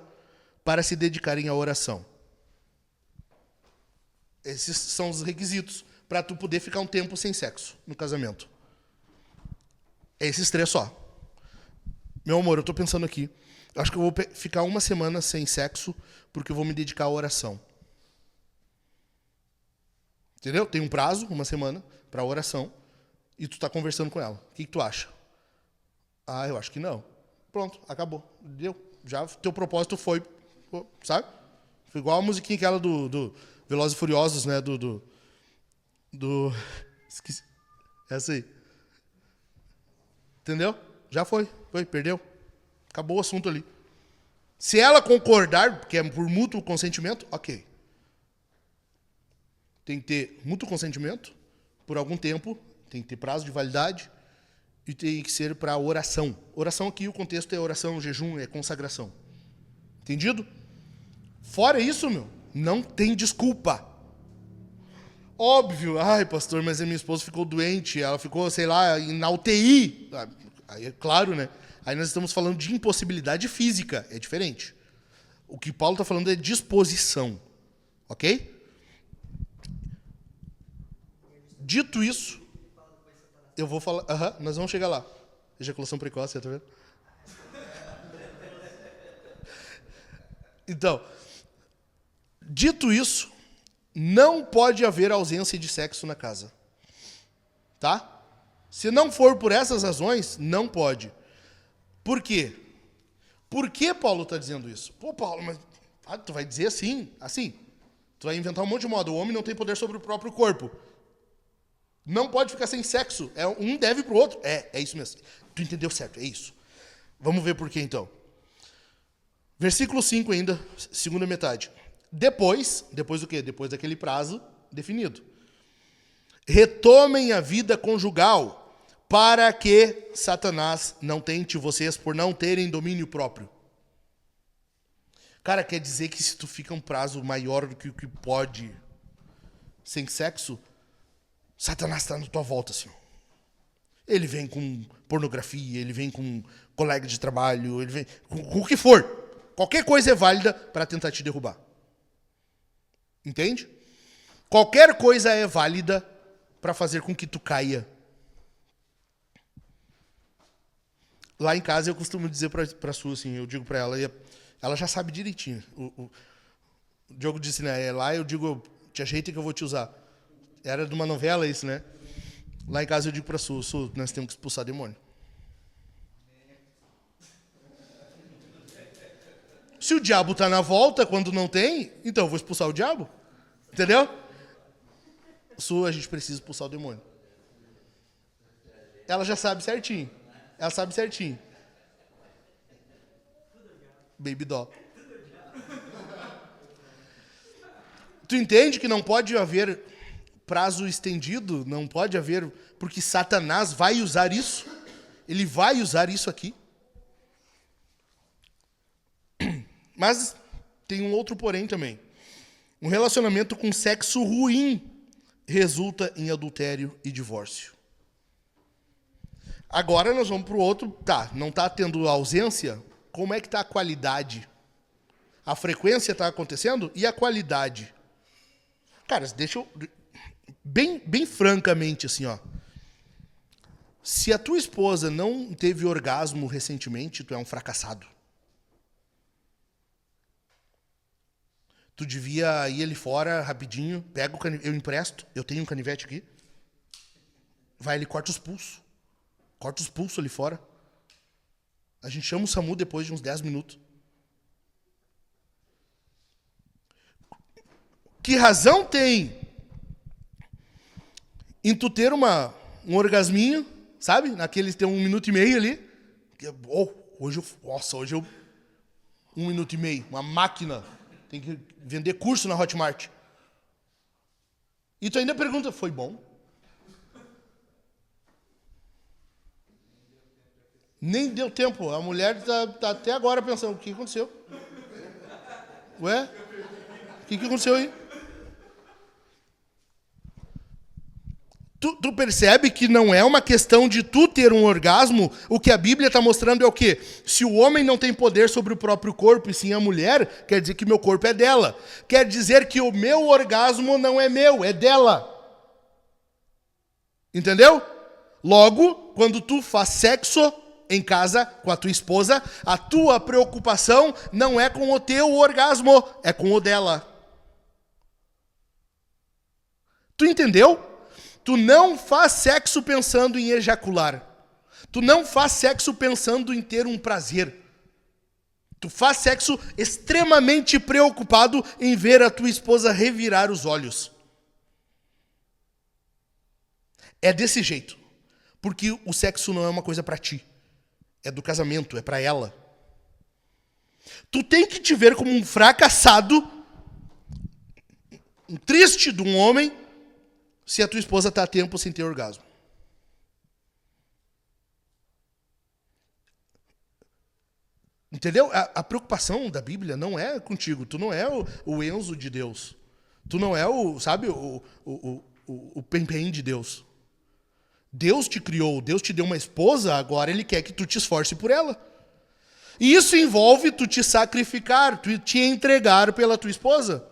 Para se dedicarem à oração. Esses são os requisitos para tu poder ficar um tempo sem sexo no casamento. É esses 3 só. Meu amor, eu estou pensando aqui. Acho que eu vou ficar 1 semana sem sexo porque eu vou me dedicar à oração. Entendeu? Tem um prazo, 1 semana, para oração, e tu está conversando com ela. O que tu acha? Eu acho que não. Pronto, acabou. Deu. Já teu propósito foi, sabe? Foi igual a musiquinha aquela do Velozes e Furiosos, né? Esqueci. Essa aí. Entendeu? Já foi, perdeu. Acabou o assunto ali. Se ela concordar, porque é por mútuo consentimento, ok. Tem que ter mútuo consentimento por algum tempo, tem que ter prazo de validade e tem que ser para oração. Oração aqui, o contexto é oração, jejum, é consagração. Entendido? Fora isso, não tem desculpa. Óbvio, pastor, mas a minha esposa ficou doente, ela ficou, sei lá, na UTI. Aí é claro, né? Aí nós estamos falando de impossibilidade física, é diferente. O que Paulo está falando é disposição, ok? Dito isso, eu vou falar... nós vamos chegar lá. Ejaculação precoce, tá vendo? Então, dito isso, não pode haver ausência de sexo na casa. Tá? Se não for por essas razões, não pode. Por quê? Por que Paulo está dizendo isso? Pô, Paulo, mas tu vai dizer assim? Tu vai inventar um monte de modo. O homem não tem poder sobre o próprio corpo. Não pode ficar sem sexo. Um deve pro outro. É isso mesmo. Tu entendeu certo, é isso. Vamos ver por quê, então. Versículo 5 ainda, segunda metade. Depois do quê? Depois daquele prazo definido. Retomem a vida conjugal para que Satanás não tente vocês por não terem domínio próprio. Cara, quer dizer que se tu fica um prazo maior do que o que pode sem sexo, Satanás está na tua volta, assim. Ele vem com pornografia, ele vem com colega de trabalho, ele vem com o que for. Qualquer coisa é válida para tentar te derrubar. Entende? Qualquer coisa é válida para fazer com que tu caia. Lá em casa eu costumo dizer para a Su, assim, eu digo para ela, Ela já sabe direitinho. O Diogo disse, né? Lá eu digo, te ajeita que eu vou te usar. Era de uma novela isso, né? Lá em casa eu digo pra Su, nós temos que expulsar demônio. Se o diabo tá na volta quando não tem, então eu vou expulsar o diabo. Entendeu? Su, a gente precisa expulsar o demônio. Ela já sabe certinho. Ela sabe certinho. Baby doll. Tu entende que não pode haver prazo estendido? Não pode haver... Porque Satanás vai usar isso. Ele vai usar isso aqui. Mas tem um outro porém também. Um relacionamento com sexo ruim resulta em adultério e divórcio. Agora nós vamos para o outro. Tá, não está tendo ausência? Como é que está a qualidade? A frequência está acontecendo? E a qualidade? Cara, deixa eu... Bem francamente, assim, ó. Se a tua esposa não teve orgasmo recentemente, tu é um fracassado. Tu devia ir ali fora rapidinho, pega o canivete, eu empresto, eu tenho um canivete aqui. Vai ali, corta os pulsos. Corta os pulsos ali fora. A gente chama o SAMU depois de uns 10 minutos. Que razão tem em tu ter um orgasminho, sabe? Naqueles tem 1 minuto e meio ali. Hoje eu 1 minuto e meio, uma máquina. Tem que vender curso na Hotmart. E tu ainda pergunta, foi bom? Nem deu tempo. A mulher tá até agora pensando, o que aconteceu? Ué? O que aconteceu aí? Tu percebe que não é uma questão de tu ter um orgasmo, o que a Bíblia está mostrando é o quê? Se o homem não tem poder sobre o próprio corpo, e sim a mulher, quer dizer que meu corpo é dela. Quer dizer que o meu orgasmo não é meu, é dela. Entendeu? Logo, quando tu faz sexo em casa com a tua esposa, a tua preocupação não é com o teu orgasmo, é com o dela. Tu entendeu? Tu não faz sexo pensando em ejacular. Tu não faz sexo pensando em ter um prazer. Tu faz sexo extremamente preocupado em ver a tua esposa revirar os olhos. É desse jeito. Porque o sexo não é uma coisa pra ti. É do casamento, é pra ela. Tu tem que te ver como um fracassado, um triste de um homem, se a tua esposa está a tempo sem ter orgasmo. Entendeu? A preocupação da Bíblia não é contigo. Tu não é o Enzo de Deus. Tu não é o Pem-Pem de Deus. Deus te criou, Deus te deu uma esposa, agora Ele quer que tu te esforce por ela. E isso envolve tu te sacrificar, tu te entregar pela tua esposa.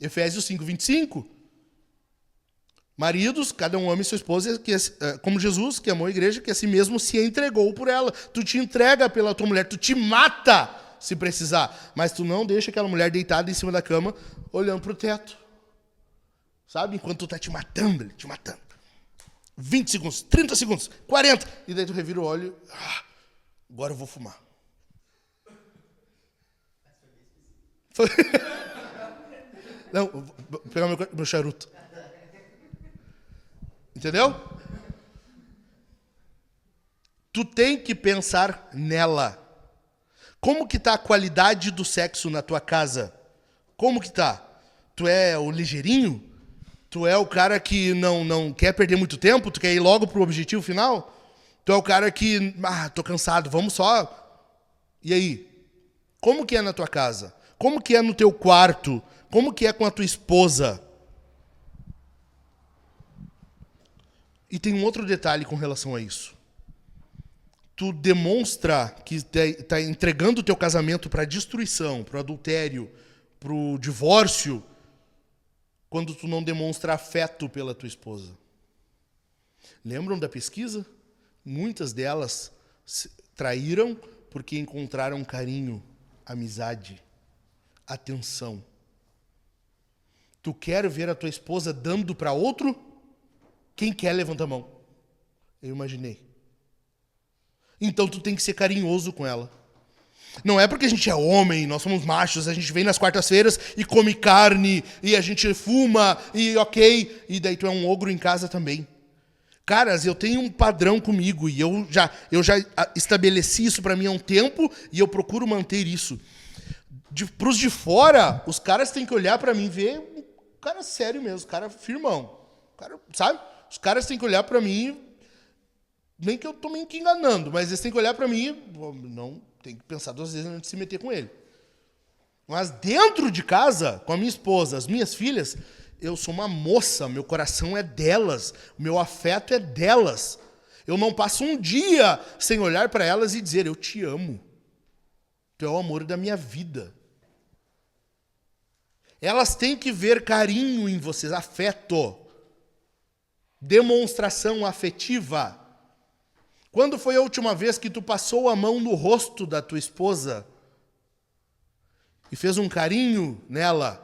Efésios 5:25. Maridos, cada um ame sua esposa, como Jesus, que amou a igreja, que a si mesmo se entregou por ela. Tu te entrega pela tua mulher, tu te mata se precisar. Mas tu não deixa aquela mulher deitada em cima da cama, olhando para o teto. Sabe? Enquanto tu tá te matando. 20 segundos, 30 segundos, 40. E daí tu revira o olho, agora eu vou fumar. Não, vou pegar meu charuto. Entendeu? Tu tem que pensar nela. Como que tá a qualidade do sexo na tua casa? Como que tá? Tu é o ligeirinho? Tu é o cara que não quer perder muito tempo? Tu quer ir logo pro objetivo final? Tu é o cara que, tô cansado, vamos só. E aí? Como que é na tua casa? Como que é no teu quarto? Como que é com a tua esposa? E tem um outro detalhe com relação a isso. Tu demonstra que está entregando o teu casamento para a destruição, para o adultério, para o divórcio, quando tu não demonstra afeto pela tua esposa. Lembram da pesquisa? Muitas delas traíram porque encontraram carinho amizade, atenção. Tu quer ver a tua esposa dando para outro? Quem quer, levanta a mão. Eu imaginei. Então tu tem que ser carinhoso com ela. Não é porque a gente é homem, nós somos machos, a gente vem nas quartas-feiras e come carne, e a gente fuma, e ok, e daí tu é um ogro em casa também. Caras, eu tenho um padrão comigo, e eu já estabeleci isso pra mim há um tempo, e eu procuro manter isso. Pros de fora, os caras têm que olhar pra mim e ver um cara sério mesmo, cara firmão. Cara, sabe? Os caras têm que olhar pra mim, nem que eu tô meio que enganando, mas eles têm que olhar pra mim, não, tem que pensar 2 vezes antes de se meter com ele. Mas dentro de casa, com a minha esposa, as minhas filhas, eu sou uma moça, meu coração é delas, meu afeto é delas. Eu não passo um dia sem olhar pra elas e dizer, eu te amo. Tu é o amor da minha vida. Elas têm que ver carinho em vocês, afeto. Demonstração afetiva. Quando foi a última vez que tu passou a mão no rosto da tua esposa e fez um carinho nela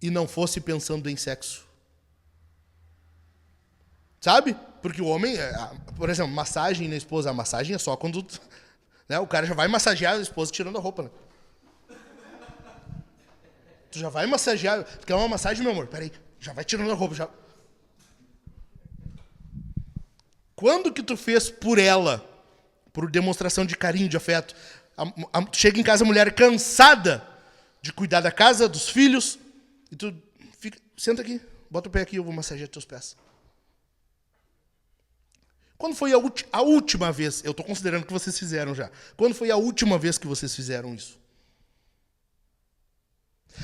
e não fosse pensando em sexo? Sabe? Porque o homem, por exemplo, massagem na esposa, a massagem é só quando né, o cara já vai massagear a esposa tirando a roupa, né? Tu já vai massagear, tu quer uma massagem, meu amor? Peraí, já vai tirando a roupa, já. Quando que tu fez por ela, por demonstração de carinho, de afeto? Chega em casa a mulher cansada de cuidar da casa, dos filhos, e tu fica, senta aqui, bota o pé aqui, eu vou massagear teus pés. Quando foi a última vez, eu estou considerando que vocês fizeram já, quando foi a última vez que vocês fizeram isso?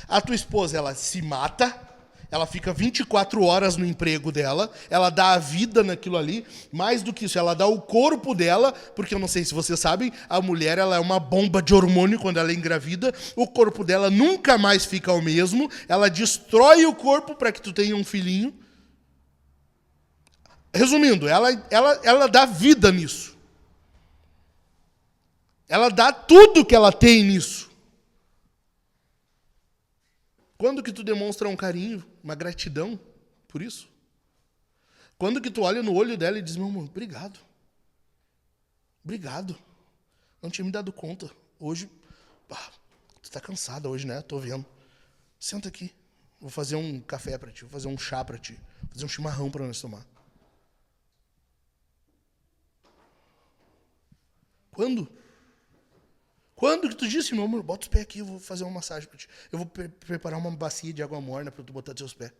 A tua esposa, ela se mata, ela fica 24 horas no emprego dela, ela dá a vida naquilo ali, mais do que isso, ela dá o corpo dela, porque eu não sei se vocês sabem, a mulher ela é uma bomba de hormônio quando ela é engravida, o corpo dela nunca mais fica o mesmo, ela destrói o corpo para que tu tenha um filhinho. Resumindo, ela dá vida nisso. Ela dá tudo que ela tem nisso. Quando que tu demonstra um carinho, uma gratidão por isso? Quando que tu olha no olho dela e diz, meu amor, obrigado. Obrigado. Não tinha me dado conta. Hoje, tu tá cansada hoje, né? Tô vendo. Senta aqui. Vou fazer um café pra ti, vou fazer um chá pra ti, vou fazer um chimarrão pra nós tomar. Quando? Quando que tu disse, meu amor, bota os pés aqui, eu vou fazer uma massagem pra ti. Eu vou preparar uma bacia de água morna pra tu botar os teus pés.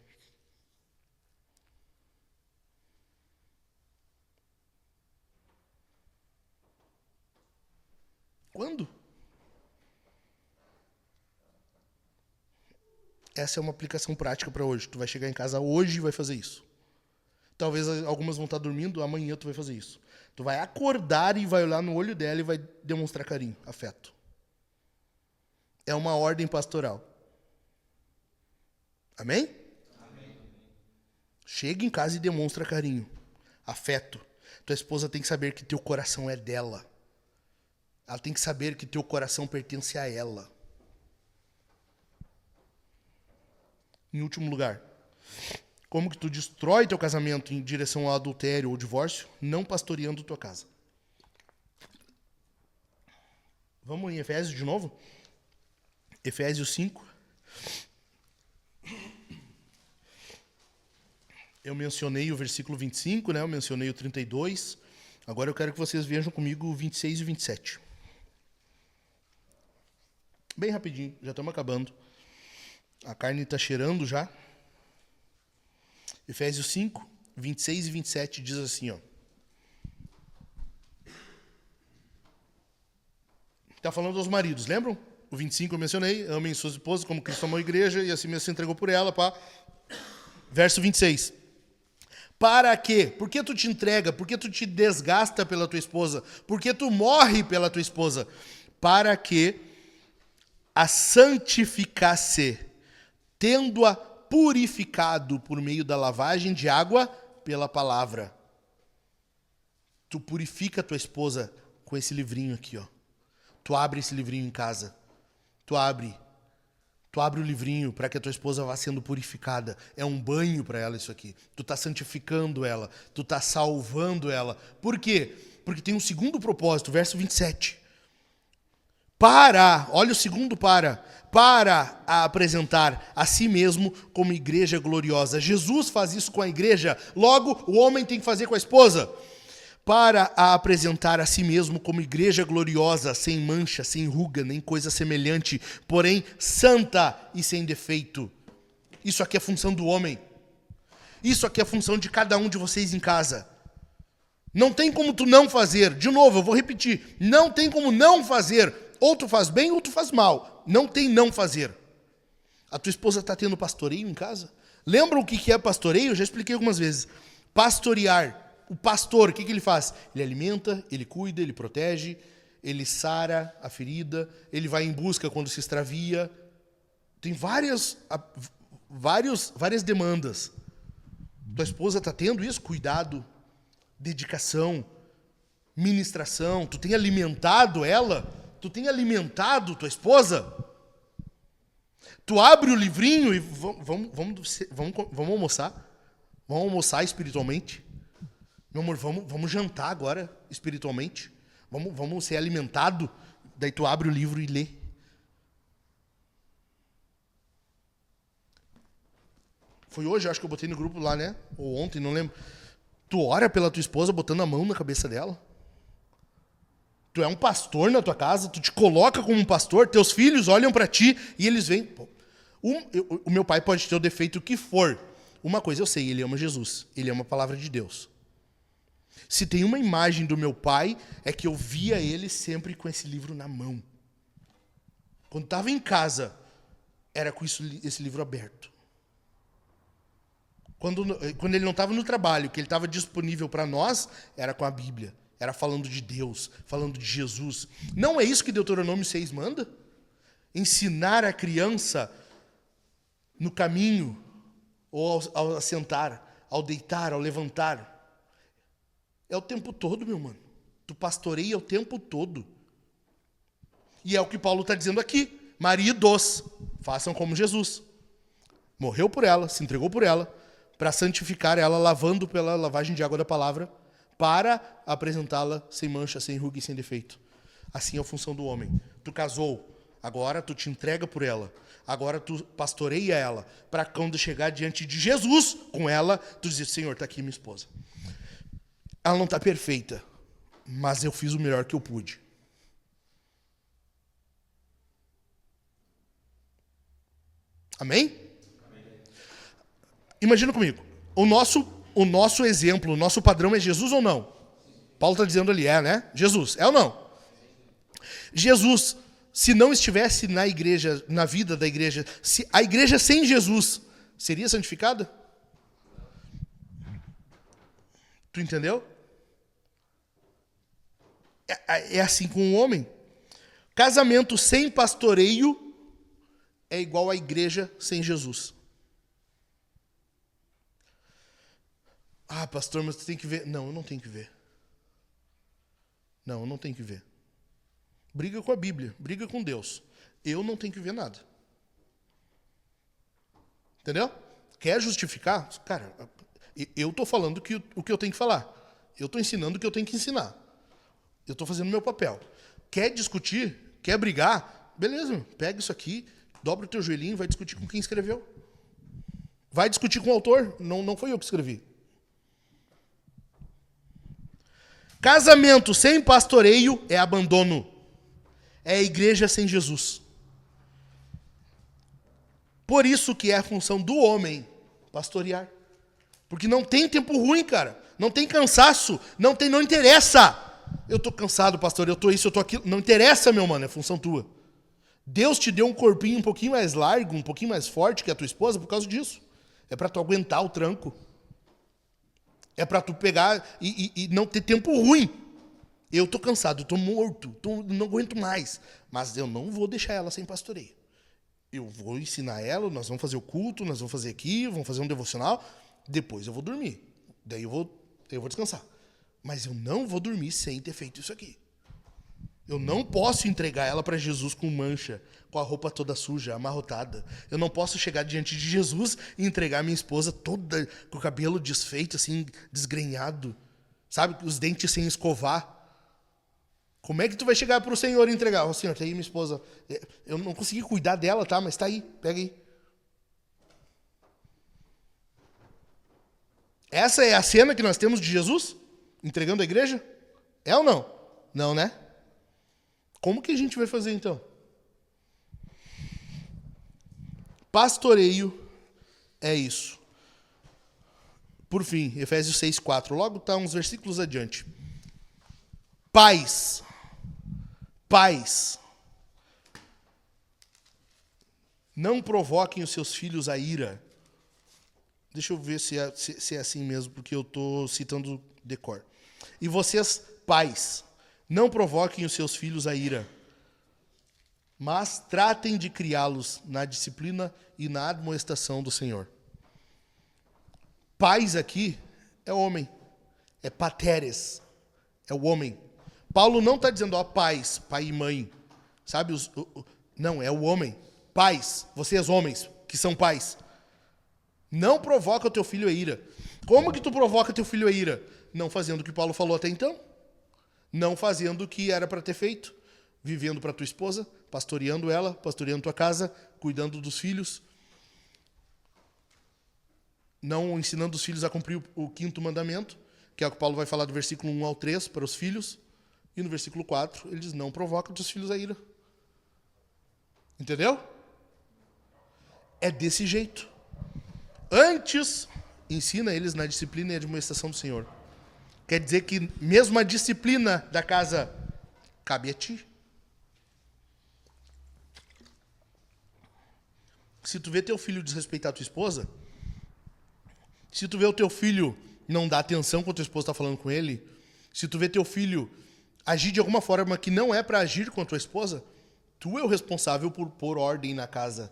Quando? Essa é uma aplicação prática para hoje. Tu vai chegar em casa hoje e vai fazer isso. Talvez algumas vão estar dormindo, amanhã tu vai fazer isso. Tu vai acordar e vai olhar no olho dela e vai demonstrar carinho, afeto. É uma ordem pastoral. Amém? Amém. Chega em casa e demonstra carinho, afeto. Tua esposa tem que saber que teu coração é dela. Ela tem que saber que teu coração pertence a ela. Em último lugar, como que tu destrói teu casamento em direção ao adultério ou divórcio? Não pastoreando tua casa. Vamos em Efésios de novo? Efésios 5. Eu mencionei o versículo 25, né? Eu mencionei o 32. Agora eu quero que vocês vejam comigo o 26 e 27. Bem rapidinho, já estamos acabando. A carne está cheirando já. Efésios 5, 26 e 27 diz assim, ó. Está falando aos maridos, lembram? O 25 eu mencionei, amem suas esposas como Cristo amou a igreja e assim mesmo se entregou por ela, pá. Verso 26. Para quê? Por que tu te entrega? Por que tu te desgasta pela tua esposa? Por que tu morre pela tua esposa? Para que a santificasse, tendo-a purificado por meio da lavagem de água pela palavra. Tu purifica a tua esposa com esse livrinho aqui, ó. Tu abre esse livrinho em casa. Tu abre o livrinho para que a tua esposa vá sendo purificada. É um banho para ela isso aqui. Tu tá santificando ela. Tu tá salvando ela. Por quê? Porque tem um segundo propósito, verso 27. Olha o segundo para apresentar a si mesmo como igreja gloriosa. Jesus faz isso com a igreja, logo o homem tem que fazer com a esposa. Para a apresentar a si mesmo como igreja gloriosa, sem mancha, sem ruga, nem coisa semelhante, porém santa e sem defeito. Isso aqui é a função do homem. Isso aqui é a função de cada um de vocês em casa. Não tem como tu não fazer. De novo, eu vou repetir. Não tem como não fazer. Ou tu faz bem ou tu faz mal. Não tem não fazer. A tua esposa está tendo pastoreio em casa? Lembra o que é pastoreio? Eu já expliquei algumas vezes. Pastorear. O pastor, o que ele faz? Ele alimenta, ele cuida, ele protege, ele sara a ferida, ele vai em busca quando se extravia. Tem várias demandas. Tua esposa está tendo isso? Cuidado, dedicação, ministração. Tu tem alimentado ela? Tu tem alimentado tua esposa? Tu abre o livrinho e vamos almoçar? Vamos almoçar espiritualmente? Meu amor, vamos jantar agora, espiritualmente. Vamos ser alimentados. Daí tu abre o livro e lê. Foi hoje, acho que eu botei no grupo lá, né? Ou ontem, não lembro. Tu ora pela tua esposa botando a mão na cabeça dela? Tu é um pastor na tua casa, tu te coloca como um pastor, teus filhos olham pra ti e eles veem... Pô, o meu pai pode ter o defeito que for. Uma coisa eu sei, ele ama Jesus. Ele ama a palavra de Deus. Se tem uma imagem do meu pai, é que eu via ele sempre com esse livro na mão. Quando estava em casa, era com esse livro aberto. Quando ele não estava no trabalho, que ele estava disponível para nós, era com a Bíblia. Era falando de Deus, falando de Jesus. Não é isso que Deuteronômio 6 manda? Ensinar a criança no caminho, ou ao assentar, ao deitar, ao levantar. É o tempo todo, meu mano. Tu pastoreia o tempo todo. E é o que Paulo está dizendo aqui. Maridos, façam como Jesus. Morreu por ela, se entregou por ela, para santificar ela, lavando pela lavagem de água da palavra, para apresentá-la sem mancha, sem ruga e sem defeito. Assim é a função do homem. Tu casou, agora tu te entrega por ela. Agora tu pastoreia ela, para quando chegar diante de Jesus com ela, tu dizer, Senhor, está aqui minha esposa. Ela não está perfeita, mas eu fiz o melhor que eu pude. Amém? Imagina comigo. O nosso exemplo, o nosso padrão é Jesus ou não? Paulo está dizendo ali, né? Jesus, é ou não? Jesus, se não estivesse na igreja, na vida da igreja, se a igreja sem Jesus seria santificada? Tu entendeu? É assim com o homem. Casamento sem pastoreio é igual à igreja sem Jesus. Ah, pastor, mas tu tem que ver. Não, eu não tenho que ver. Não, eu não tenho que ver. Briga com a Bíblia, briga com Deus. Eu não tenho que ver nada. Entendeu? Quer justificar? Cara, eu estou falando o que eu tenho que falar. Eu estou ensinando o que eu tenho que ensinar. Eu estou fazendo o meu papel. Quer discutir? Quer brigar? Beleza, pega isso aqui, dobra o teu joelhinho e vai discutir com quem escreveu. Vai discutir com o autor. Não foi eu que escrevi. Casamento sem pastoreio é abandono. É a igreja sem Jesus. Por isso que é a função do homem pastorear. Porque não tem tempo ruim, cara. Não tem cansaço. Não interessa. Eu tô cansado, pastor. Eu tô isso, eu tô aquilo. Não interessa, meu mano. É função tua. Deus te deu um corpinho um pouquinho mais largo, um pouquinho mais forte que a tua esposa por causa disso. É para tu aguentar o tranco. É para tu pegar e não ter tempo ruim. Eu tô cansado, eu tô morto, não aguento mais. Mas eu não vou deixar ela sem pastoreio. Eu vou ensinar ela, nós vamos fazer o culto, nós vamos fazer aqui, vamos fazer um devocional. Depois eu vou dormir. Daí eu vou descansar. Mas eu não vou dormir sem ter feito isso aqui. Eu não posso entregar ela para Jesus com mancha, com a roupa toda suja, amarrotada. Eu não posso chegar diante de Jesus e entregar minha esposa toda com o cabelo desfeito, assim, desgrenhado. Sabe? Os dentes sem escovar. Como é que tu vai chegar pro Senhor e entregar? Ó, Senhor, tá aí minha esposa. Eu não consegui cuidar dela, tá? Mas tá aí, pega aí. Essa é a cena que nós temos de Jesus entregando a igreja? É ou não? Não, né? Como que a gente vai fazer então? Pastoreio é isso. Por fim, Efésios 6:4. Logo tá uns versículos adiante. Pais. Não provoquem os seus filhos a ira. Deixa eu ver se é assim mesmo, porque eu estou citando decor. E vocês, pais, não provoquem os seus filhos a ira, mas tratem de criá-los na disciplina e na admoestação do Senhor. Pais aqui é homem, é pateres, é o homem. Paulo não está dizendo, ó, pais, pai e mãe, sabe? Não, é o homem. Pais, vocês homens que são pais. Não provoca o teu filho a ira. Como que tu provoca teu filho a ira? Não fazendo o que Paulo falou até então. Não fazendo o que era para ter feito. Vivendo para tua esposa, pastoreando ela, pastoreando tua casa, cuidando dos filhos. Não ensinando os filhos a cumprir o 5º mandamento, que é o que Paulo vai falar do versículo 1 ao 3 para os filhos. E no versículo 4, ele diz, não provoca os teus filhos a ira. Entendeu? É desse jeito. Antes, ensina eles na disciplina e admoestação do Senhor. Quer dizer que mesmo a disciplina da casa cabe a ti. Se tu vê teu filho desrespeitar a tua esposa, se tu vê o teu filho não dar atenção quando a tua esposa está falando com ele, se tu vê teu filho agir de alguma forma que não é para agir com a tua esposa, tu é o responsável por pôr ordem na casa.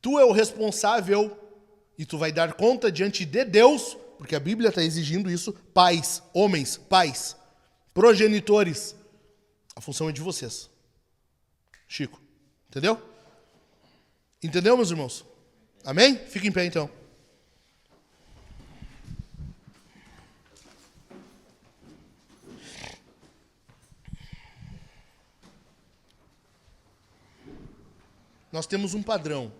Tu é o responsável e tu vai dar conta diante de Deus, porque a Bíblia está exigindo isso, pais, homens, pais, progenitores. A função é de vocês. Chico, entendeu? Entendeu, meus irmãos? Amém? Fica em pé, então. Nós temos um padrão.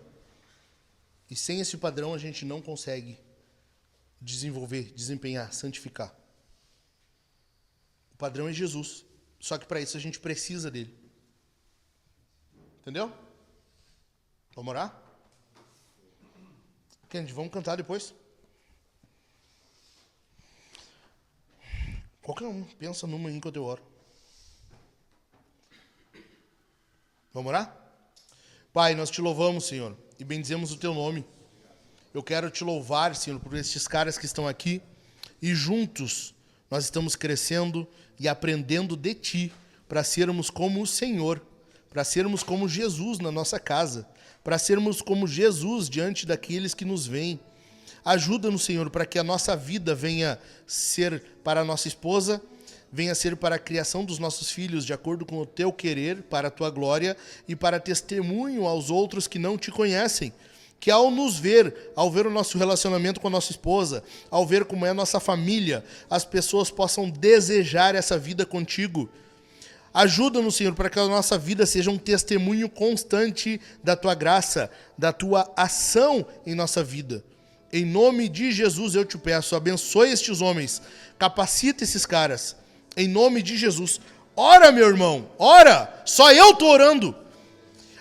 E sem esse padrão a gente não consegue desenvolver, desempenhar, santificar. O padrão é Jesus. Só que para isso a gente precisa dele. Entendeu? Vamos orar? Kennedy, vamos cantar depois? Qualquer um, pensa numa aí enquanto eu oro. Vamos orar? Pai, nós te louvamos, Senhor, e bendizemos o teu nome. Eu quero te louvar, Senhor, por estes caras que estão aqui, e juntos nós estamos crescendo e aprendendo de ti, para sermos como o Senhor, para sermos como Jesus na nossa casa, para sermos como Jesus diante daqueles que nos veem. Ajuda-nos, Senhor, para que a nossa vida venha ser para a nossa esposa, venha ser para a criação dos nossos filhos, de acordo com o teu querer, para a tua glória e para testemunho aos outros que não te conhecem. Que ao nos ver, ao ver o nosso relacionamento com a nossa esposa, ao ver como é a nossa família, as pessoas possam desejar essa vida contigo. Ajuda-nos, Senhor, para que a nossa vida seja um testemunho constante da tua graça, da tua ação em nossa vida. Em nome de Jesus eu te peço, abençoe estes homens, capacita esses caras. Em nome de Jesus. Ora, meu irmão, ora. Só eu estou orando.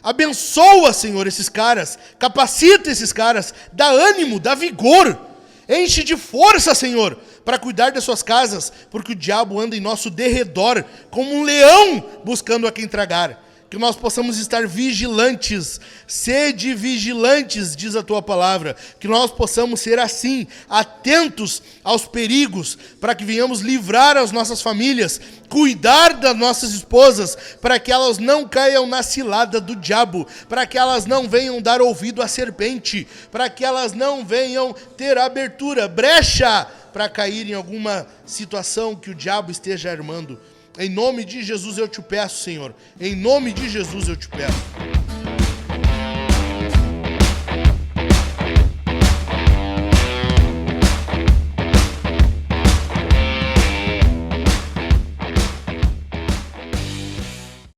Abençoa, Senhor, esses caras. Capacita esses caras. Dá ânimo, dá vigor. Enche de força, Senhor, para cuidar das suas casas, porque o diabo anda em nosso derredor, como um leão buscando a quem tragar. Que nós possamos estar vigilantes, sede vigilantes, diz a tua palavra, que nós possamos ser assim, atentos aos perigos, para que venhamos livrar as nossas famílias, cuidar das nossas esposas, para que elas não caiam na cilada do diabo, para que elas não venham dar ouvido à serpente, para que elas não venham ter abertura, brecha, para cair em alguma situação que o diabo esteja armando. Em nome de Jesus eu te peço, Senhor. Em nome de Jesus eu te peço.